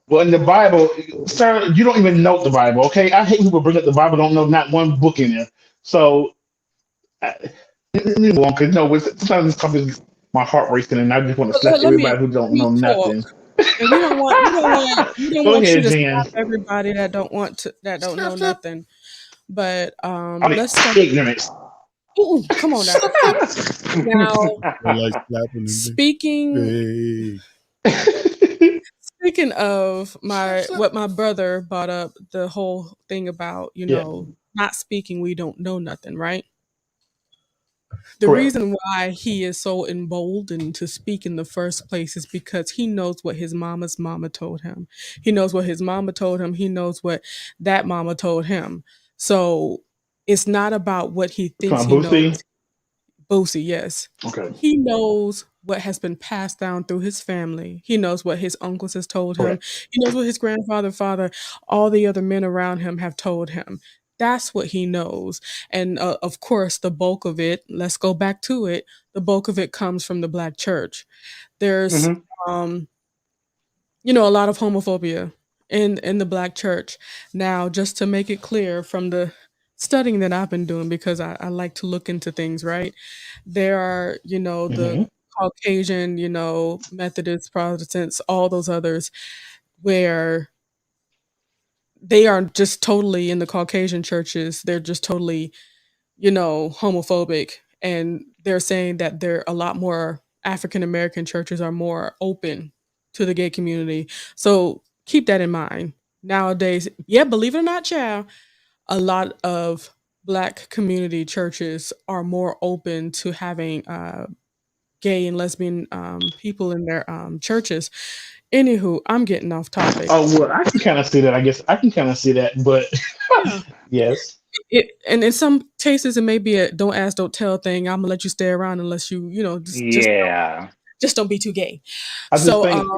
well in the Bible, sir, you don't even know the Bible, okay? I hate people bring up the Bible, don't know not one book in there. So I, move on, because no, sometimes this topic is my heart racing, and I just want to slap Let me everybody who don't we know talk, nothing. and we don't Go want you ahead, to Jen. slap everybody that don't know nothing. But I mean, let's start. ignorance. Ooh, come on now. Now, They like slapping and speaking hey, speaking of slap, my slap. what my brother brought up, the whole thing about, Yeah, not speaking, we don't know nothing, right? The correct. reason why he is so emboldened to speak in the first place is because he knows what his mama's mama told him. He knows what his mama told him. He knows what that mama told him. So it's not about what he Come thinks on, he knows. Boosie. Boosie, yes. Okay, He knows what has been passed down through his family. He knows what his uncles has told him. correct. He knows what his grandfather, father, all the other men around him have told him. That's what he knows. And of course, the bulk of it, let's go back to it, the bulk of it comes from the black church. There's, Hmm. um, a lot of homophobia in the black church. Now, just to make it clear from the studying that I've been doing, because I like to look into things, right? There are, the Hmm. Caucasian, Methodists, Protestants, all those others, where they are just totally in the Caucasian churches, they're just totally, homophobic. And they're saying that there a lot more African American churches are more open to the gay community. So keep that in mind. Nowadays, yeah, believe it or not, child, a lot of black community churches are more open to having gay and lesbian people in their churches. Anywho, I'm getting off topic. Oh well, I can kind of see that. I guess I can kind of see that, but Yeah. yes, And in some cases it may be a don't ask, don't tell thing. I'm gonna let you stay around unless Yeah. just don't be too gay. I just So think.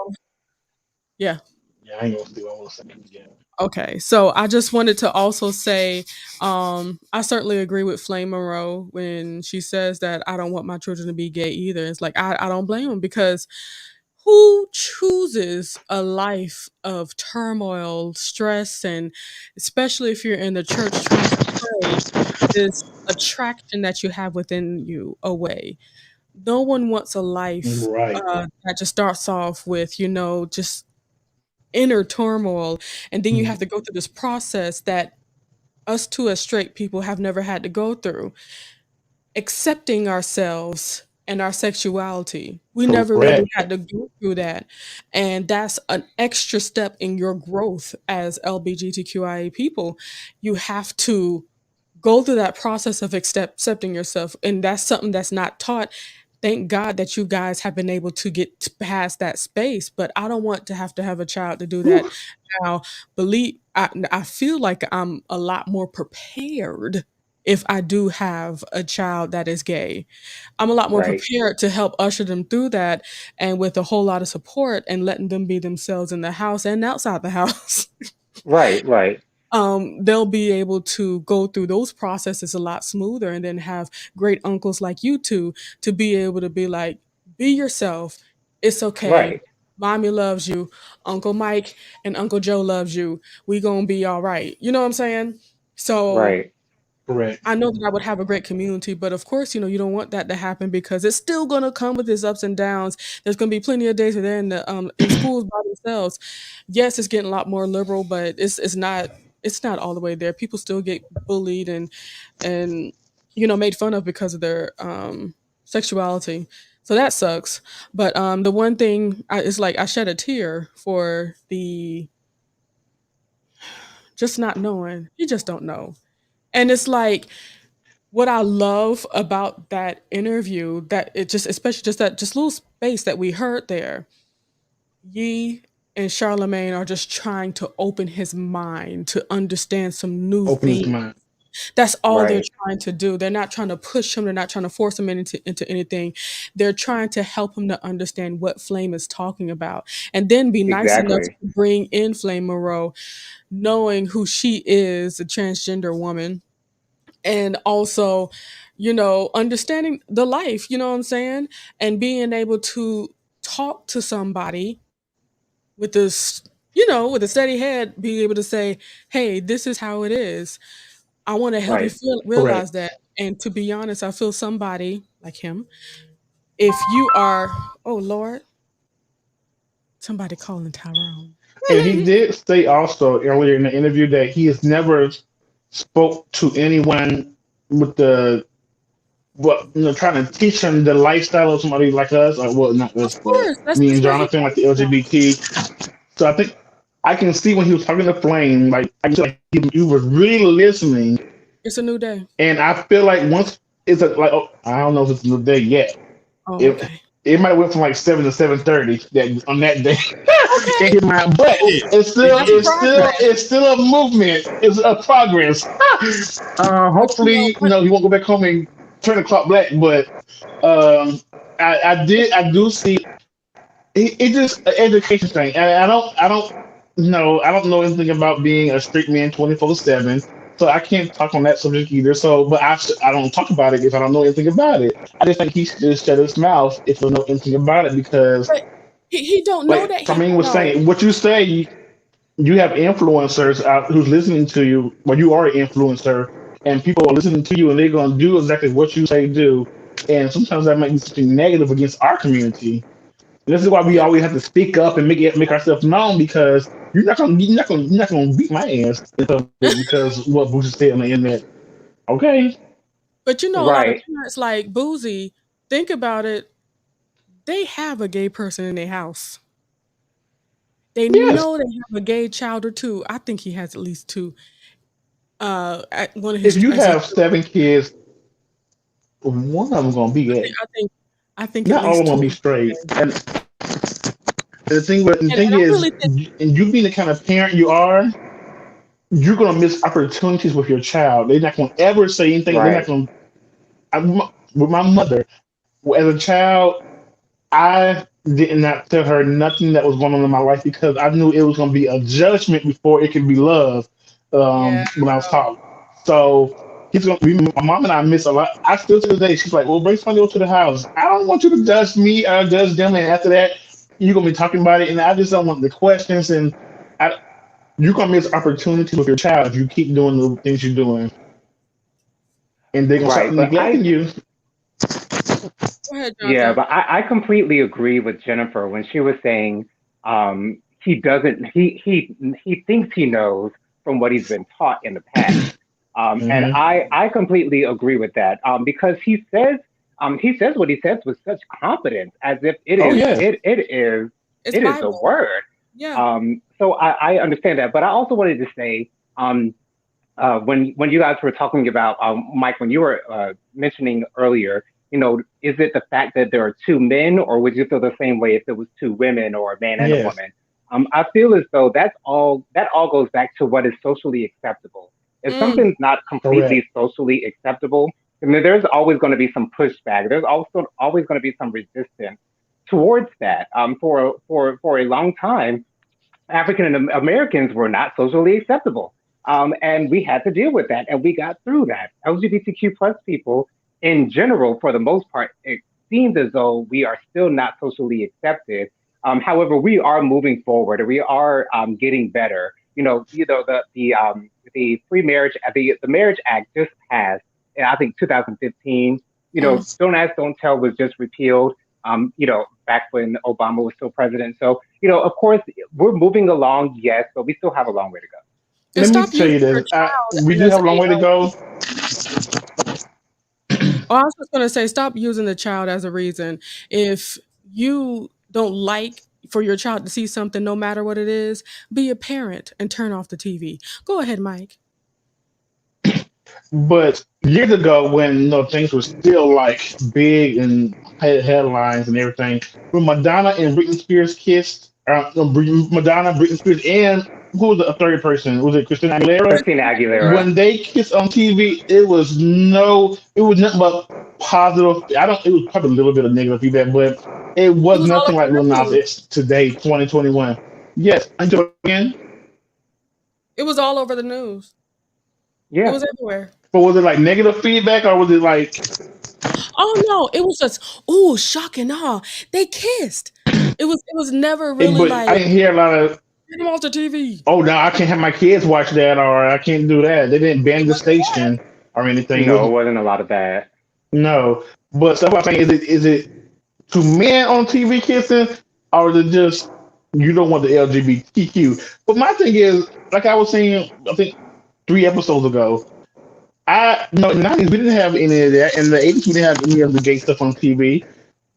yeah. Yeah, I ain't gonna do all those things. Yeah. Okay. So I just wanted to also say, I certainly agree with Flame Monroe when she says that I don't want my children to be gay either. It's like I don't blame them, because who chooses a life of turmoil, stress, and especially if you're in the church trying to pray, this attraction that you have within you away. No one wants a life Right. that just starts off with, just inner turmoil. And then you have Mhm. to go through this process that us two as straight people have never had to go through, accepting ourselves and our sexuality. We never really Correct. had to go through that. And that's an extra step in your growth as LGBTQIA people. You have to go through that process of accepting yourself. And that's something that's not taught. Thank God that you guys have been able to get past that space, but I don't want to have a child to do Whew. that. Now, I feel like I'm a lot more prepared if I do have a child that is gay. I'm a lot more Right. prepared to help usher them through that, and with a whole lot of support and letting them be themselves in the house and outside the house. Right. Right. They'll be able to go through those processes a lot smoother, and then have great uncles like you two to be able to be like, be yourself. It's okay. Right. Mommy loves you. Uncle Mike and Uncle Joe loves you. We gonna be all right. You know what I'm saying? So Right. Correct. I know that I would have a great community, but of course, you don't want that to happen, because it's still gonna come with its ups and downs. There's gonna be plenty of days where they're in schools by themselves. Yes, it's getting a lot more liberal, but it's not all the way there. People still get bullied and made fun of because of their sexuality. So that sucks. But the one thing is, like, I shed a tear for the just not knowing. You just don't know. And it's like, what I love about that interview, that it just, especially just that just little space that we heard there, Yee and Charlemagne are just trying to open his mind to understand some new Open his things. mind. That's all they're Right. trying to do. They're not trying to push him. They're not trying to force him into anything. They're trying to help him to understand what Flame is talking about, and then be nice enough Exactly. to bring in Flame Monroe, knowing who she is, a transgender woman, and also, understanding the life. You know what I'm saying, and being able to talk to somebody with this, with a steady head, being able to say, "Hey, this is how it is. I want to help you Right. feel realize Correct. that." And to be honest, I feel somebody like him. If you are, oh Lord, somebody calling Tyrone. And he did say also earlier in the interview that he has never spoke to anyone with the what trying to teach him the lifestyle of somebody like us, or well, not Of us, but course, that's me just and what he Jonathan, like the talks about. LGBT. So I think I can see when he was talking to Flame, like I feel like he was really listening, It's a new day. and I feel like once it's a, like oh, I don't know if it's the day yet. Oh, It okay. it might have went from like 7 to 7:30 that on that day Okay, in his mind, but Yeah. that's progress. it's still a movement. It's a progress. But you know Hopefully, what? he won't go back home and turn the clock black. But um, I do see it just an education thing. And I don't know anything about being a street man 24/7. So I can't talk on that subject either. So, but I don't talk about it if I don't know anything about it. I just think he should just shut his mouth if he don't know anything about it because, But he don't know like that he Charmaine don't was know. saying, what you say, you have influencers out who's listening to you. Well, you are an influencer, and people are listening to you, and they're going to do exactly what you say do. And sometimes that might be something negative against our community. This is why we Yeah. always have to speak up and make ourselves known because you're not gonna beat my ass in public because what Bush said on the internet. Okay. But a lot of Right. parents like Boozy, think about it, they have a gay person in their house. They Yes. know they have a gay child or two. I think he has at least two. At one of If his you as his have 7 kids, one of them gonna be I think gay. I think I think at Not all of least them gonna two be of them are straight. gay. And the And thing I is, really think and you being the kind of parent you are, you're gonna miss opportunities with your child. They're not gonna ever say anything. They're not Right. gonna. With my mother, as a child, I did not tell her nothing that was going on in my life because I knew it was going to be a judgment before it could be love. yeah, When I was taught, so he's going to be. My mom and I miss a lot. I still to this day, she's like, "Well, bring somebody over to the house. I don't want you to judge me or judge them." And after that, you're gonna be talking about it, and I just don't want the questions. And I, you're gonna miss opportunities with your child if you keep doing the things you're doing, and they're gonna start Right. But neglecting you. go ahead, yeah, Jonathan. but I completely agree with Jennifer when she was saying he doesn't he thinks he knows from what he's been taught in the past. And Hmm. I completely agree with that because he says what he says with such confidence as if Oh yeah. It's it is the Bible. word. Yeah. So I understand that, but I also wanted to say when you guys were talking about Mike, when you were mentioning earlier, is it the fact that there are two men, or would you feel the same way if it was two women or a man and a Yes. woman? I feel as though that all goes back to what is socially acceptable. If Mm. something's not completely Correct. socially acceptable, I mean, there's always going to be some pushback. There's also always going to be some resistance towards that. For a long time, African Americans were not socially acceptable. And we had to deal with that, and we got through that. LGBTQ plus people in general, for the most part, it seems as though we are still not socially accepted. However, we are moving forward, and we are getting better. The free marriage, the Marriage Act just passed, I think 2015. Mm. Don't Ask, Don't Tell was just repealed. Back when Obama was still president. So, of course, we're moving along, yes, but we still have a long way to go. And Let me stop tell you using your this. We child do as have a long way to go. oh, I was just gonna say, stop using the child as a reason. If you don't like for your child to see something, no matter what it is, be a parent and turn off the TV. Go ahead, Mike. But years ago, when things were still like big and had headlines and everything, when Madonna and Britney Spears kissed, Madonna, Britney Spears, and who was the third person? Was it Christina Aguilera? Christina Aguilera. Aguilera. When they kissed on TV, it was nothing but positive. I don't. It was probably a little bit of negative feedback, but it It was was all nothing over like Lil the Nas news. X today, 2021. Yes, again. It was all over the news. It Yeah. was everywhere. But was it like negative feedback or was it like Oh no, it was just ooh, shock and awe. They kissed. It was never really but I like didn't hear a lot of get them off the TV. oh no, I can't have my kids watch that or I can't do that. They didn't ban It the wasn't that. station or anything. It No, was it wasn't a lot of that. no. But so what I'm saying is it to men on TV kissing or is it just you don't want the LGBTQ? But my thing is, like I was saying, I think 3 episodes ago, in the 90s we didn't have any of that. In the 80s we didn't have any of the gay stuff on TV.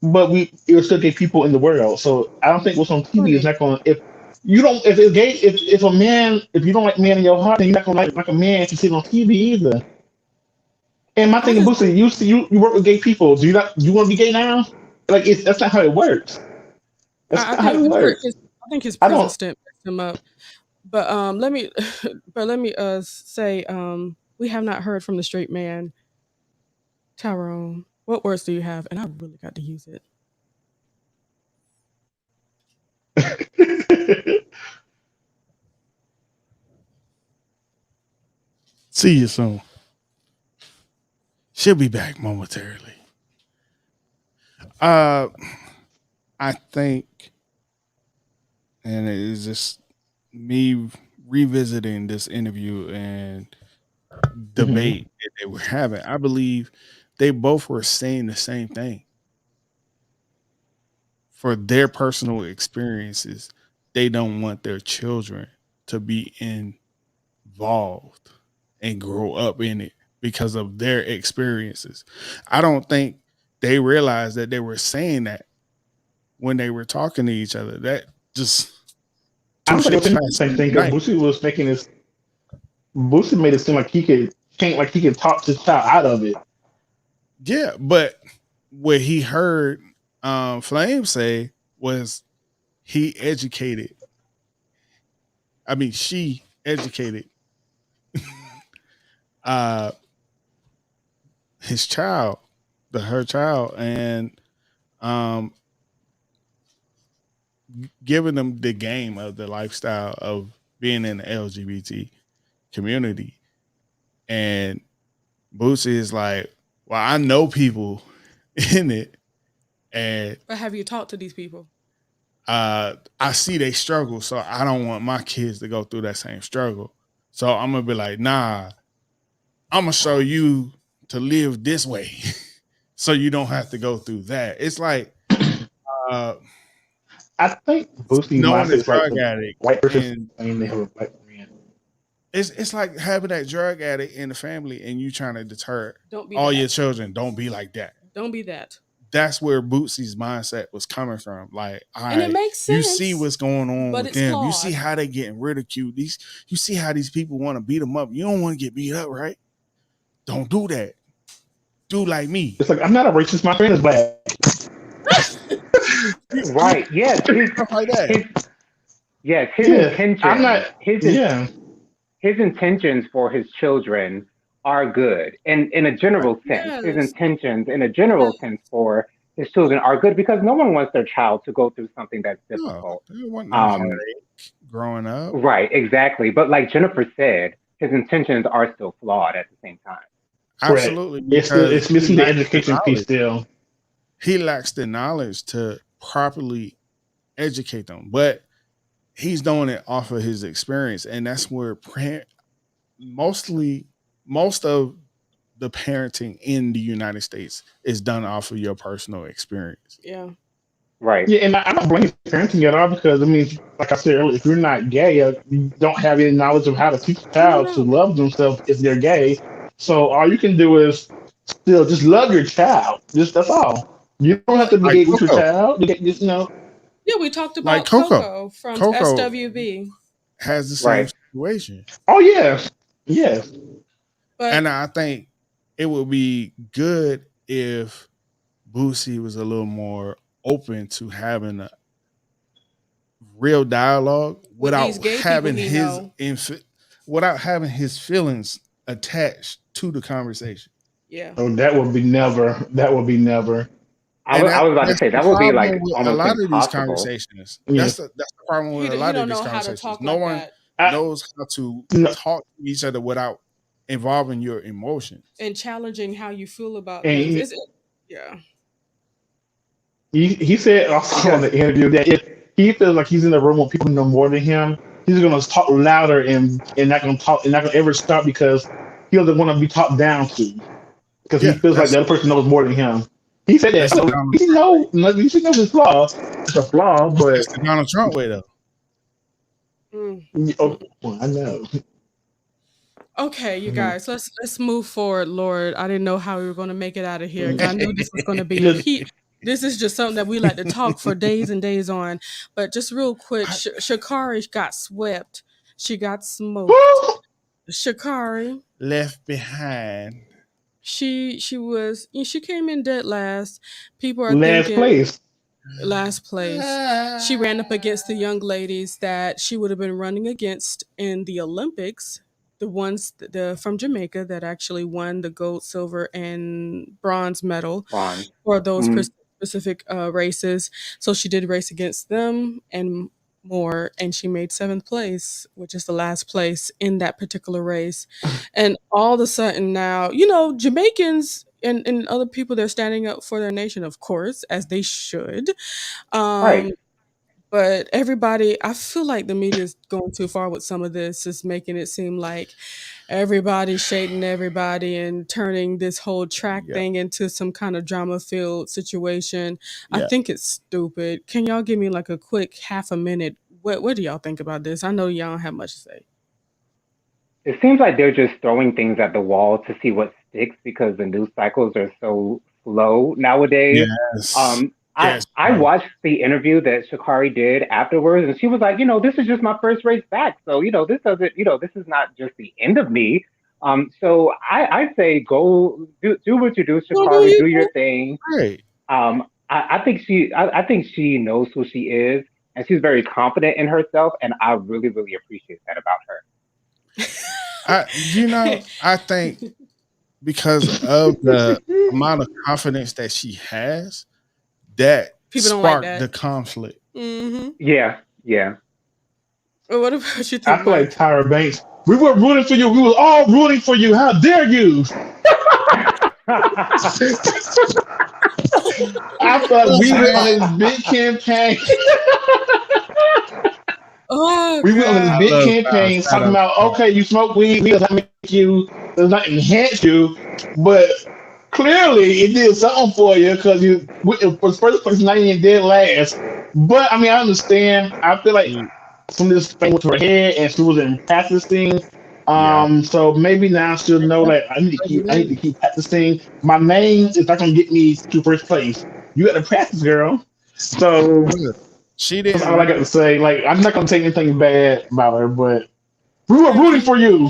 But it was still gay people in the world. So I don't think what's on TV is Right. not going. If it's gay, if a man, if you don't like men in your heart, then you're not gonna like a man if you see it on TV either. And my I thing, just Boosie, you work with gay people. Do you want to be gay now? Like that's not how it works. That's I not how think it works. I think his I prison don't. stint messed him up. But let me say we have not heard from the straight man. Tyrone, what words do you have? And I really got to use it. See you soon. She'll be back momentarily. I think, and it is just me revisiting this interview and Mhm. debate that they were having. I believe they both were saying the same thing. For their personal experiences, they don't want their children to be involved and grow up in it because of their experiences. I don't think they realized that they were saying that when they were talking to each other. That just I two don't think ships it was the passing same in thing the because night. Boosie made it seem like he could talk his child out of it. Yeah, but what he heard Flame say was he educated. I mean, she educated uh his child, her child, and um giving them the game of the lifestyle of being in the LGBT community. And Boosie is like, well, I know people in it, and But have you talked to these people? I see they struggle, so I don't want my kids to go through that same struggle. So I'm gonna be like, nah, I'm gonna show you to live this way, so you don't have to go through that. It's like uh, I think Boosie's knowing mindset a is like drug the addict, white person and saying they have a black man. it's like having that drug addict in the family, and you trying to deter Don't be all your that. children. Don't be like that. Don't be that. That's where Bootsy's mindset was coming from. Like, all And it right, makes you see sense, what's going on but with it's them. You see flawed. how they getting ridiculed. You see how these people want to beat them up. You don't want to get beat up, right? Don't do that. Do like me. It's like I'm not a racist. My friend is black. Right. Yes. Stuff like that. His Yeah, I'm intentions. not. Yeah, His intentions for his children are good in a general sense. His Yes. intentions in a general sense for his children are good because no one wants their child to go through something that's No, difficult. there wasn't no Um, heartache growing up. right, exactly. But like Jennifer said, his intentions are still flawed at the same time. correct. Absolutely, It's because it's he missing the lacks the education piece knowledge. still. He lacks the knowledge to properly educate them. But he's doing it off of his experience, and that's where mostly most of the parenting in the United States is done off of your personal experience. Yeah. Right. Yeah, and I don't blame parenting at all because I mean, like I said earlier, if you're not gay, you don't have any knowledge of how to teach a child to No. love themselves if they're gay. So all you can do is still just love your child. Just that's all. You don't have Well, to be Like gay with your Coco, child. Just. yeah, we talked like about Coco, Coco from Coco SWB, has the same Right. situation, Oh yes, yes. but and I think it would be good if Boosie was a little more open to having a real dialogue With these without gay people having he his know. without having his feelings attached to the conversation. Yeah. Oh, that would be never. That would be never. And I was about to that's say the that would be problem like with a almost lot of these impossible. conversations. Yeah. That's the problem with a He lot of don't these know how to conversations. talk No like one that knows how to No, talk to each other without involving your emotions. and challenging how you feel about and things. Yeah. he said also on Because the interview that if he feels like he's in a room with people who know more than him, he's gonna talk louder and not gonna talk and not gonna ever stop because he doesn't want to be talked down to because he Yeah, feels like the other person knows more than him. He said that. that's the So Donald he know he should know his flaws. It's a flaw, but that's the Donald Trump way though. Mm. oh, well, I know. Okay, you guys, let's move forward, Lord. I didn't know how we were going to make it out of here. I knew this was going to be a Just heat. This is just something that we like to talk for days and days on. But just real quick, Sha'Carri got swept. She got smoked. Sha'Carri, Left behind. she was she came in dead last. People are last thinking place. last place. She ran up against the young ladies that she would have been running against in the Olympics. The ones the from Jamaica that actually won the gold, silver, and bronze medal Ron. for those Mm, specific races. So she did race against them and more, and she made seventh place, which is the last place in that particular race. And all of a sudden now, Jamaicans and other people, they're standing up for their nation, of course, as they should. right. Um, but everybody, I feel like the media is going too far with some of this, is making it seem like everybody's shading everybody and turning this whole track Yeah, thing into some kind of drama filled situation. I yeah. think it's stupid. Can y'all give me like a quick half a minute? What do y'all think about this? I know y'all don't have much to say. It seems like they're just throwing things at the wall to see what sticks because the news cycles are so slow nowadays. Yes. Yes, I bro. watched the interview that Shakari did afterwards, and she was like, this is just my first race back, so this doesn't, this is not just the end of me. So I say go do what you do, Well, do Shakari, you do your think? thing. Right. I think she knows who she is, and she's very confident in herself, and I really really appreciate that about her. I think because of the amount of confidence that she has, that People don't like sparked the that. conflict. Mm-hmm. Yeah, yeah. Well, what about you I think, feel like Mike? Tyra Banks. We were rooting for you. We were all rooting for you. How dare you? I feel like we went on this big campaign. Oh We went on this I God. big love campaign Shout talking out about, to okay, you smoke weed, does not make you, does not enhance you, but clearly it did something for you because it was first place, not even dead last. But I mean, I understand. I feel like her. some of this thing went to her head and she wasn't practicing. Yeah. So maybe now she'll know that I need to keep practicing. My name is not gonna get me to first place. You got to practice, girl. So Look, she that's didn't all I got really. to say. Like, I'm not gonna take anything bad about her, but we were Thank rooting you. for you.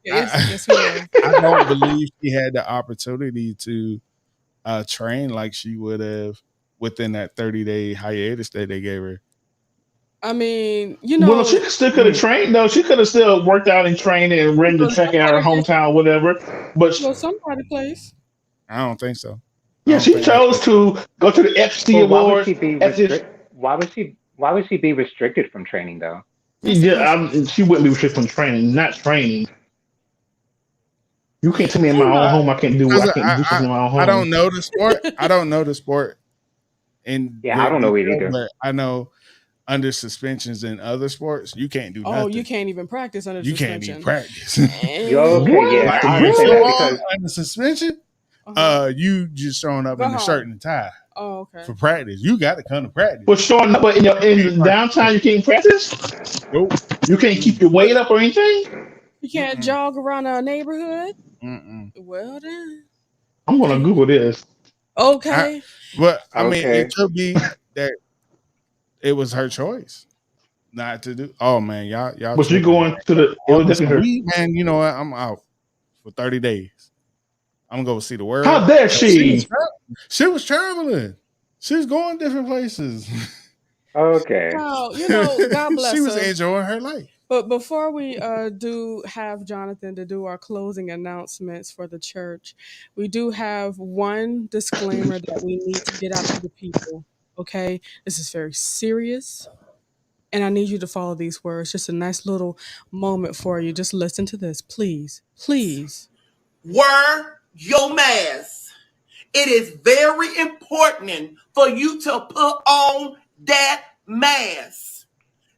Yes, I, yes, we were. I don't believe she had the opportunity to train like she would have within that 30-day hiatus that they gave her. I mean, Well, she still could have Mm. trained though. She could have still worked out and trained and ran the well, track in her somebody did. hometown, whatever. But Well, somebody plays. I don't think so. I yeah, don't she think that's chose to go to the FC Well, why would Awards. she be FC, Why would she be restricted from training though? That's the yeah, question. she wouldn't be restricted from training, not training. You can't tell me in I my don't own know. home I can't do because I can't do something in my own I home. don't know the sport. I don't know the sport in Yeah, I great don't know it detail, either. but I know under suspensions in other sports, you can't do Oh, you nothing. can't even practice under You can't even suspension. practice. Yo, Eh, okay, What? yeah, Like I in understand that Really? because football under suspension, uh-huh. you just showing up Go in a shirt home. and a tie Oh, okay. for practice. You got to come to practice. But showing up but in You can't in downtown you can't practice? Nope. You can't keep your weight up or anything? You can't Mm-mm. jog around a neighborhood? Mm-mm. Well then. I'm gonna Okay. Google this. I, Okay. but I mean, it okay. could be that it was her choice not to do. Oh man, y'all But you tripping. going to the it All was on some definitely her. weed, man. You know what? I'm out for 30 days. I'm gonna go see the How world. dare She was she? traveling. She was traveling. She was going different places. Okay. Now, God She bless was her. enjoying her life. But before we do have Jonathan to do our closing announcements for the church, we do have one disclaimer that we need to get out to the people. Okay, this is very serious, and I need you to follow these words. Just a nice little moment for you. Just listen to this, please, please. Wear your mask. It is very important for you to put on that mask.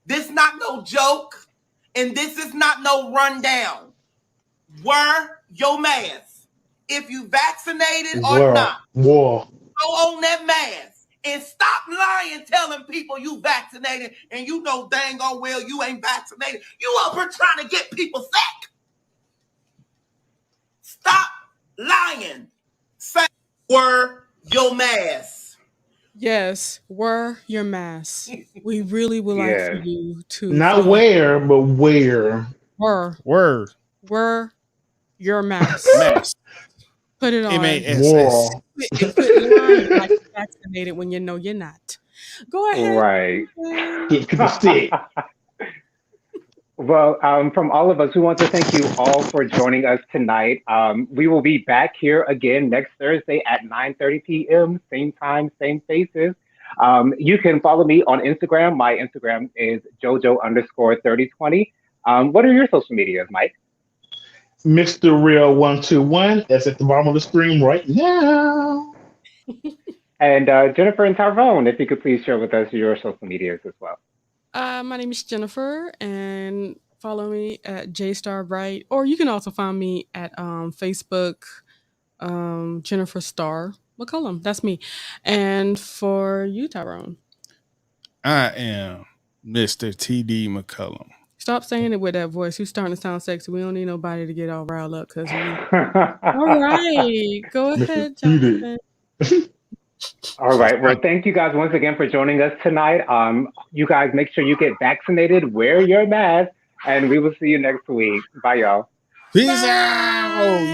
This not no joke, and this is not no rundown. Wear your mask. If you vaccinated or not, War. go on that mask and stop lying, telling people you vaccinated and you know dang on well you ain't vaccinated. You up here trying to get people sick. Stop lying. Say, wear your mask. Yes, wear your mask. We really would like for Yes. you to Not follow. where, but where. Word. Wear your mask. Mask. Put it on. MASS. War. And quit lying like you're vaccinated when you know you're not. Go ahead. Right. Jonathan. Get people sick. Well, from all of us, we want to thank you all for joining us tonight. We will be back here again next Thursday at 9:30 p.m., same time, same faces. You can follow me on Instagram. My Instagram is jojo_3020. What are your social medias, Mike? Mr. Real 121. That's at the bottom of the screen right now. And Jennifer and Tyrone, if you could please share with us your social medias as well. My name is Jennifer, and follow me at JStarBright, or you can also find me at Facebook, Jennifer Star McCullum. That's me. And for you, Tyrone, I am Mr. TD McCullum. stop saying it with that voice. You're starting to sound sexy. We don't need nobody to get all riled up because we. All right, go ahead, Jonathan. All right. Well, thank you guys once again for joining us tonight. You guys make sure you get vaccinated, wear your mask, and we will see you next week. Bye, y'all. Peace out.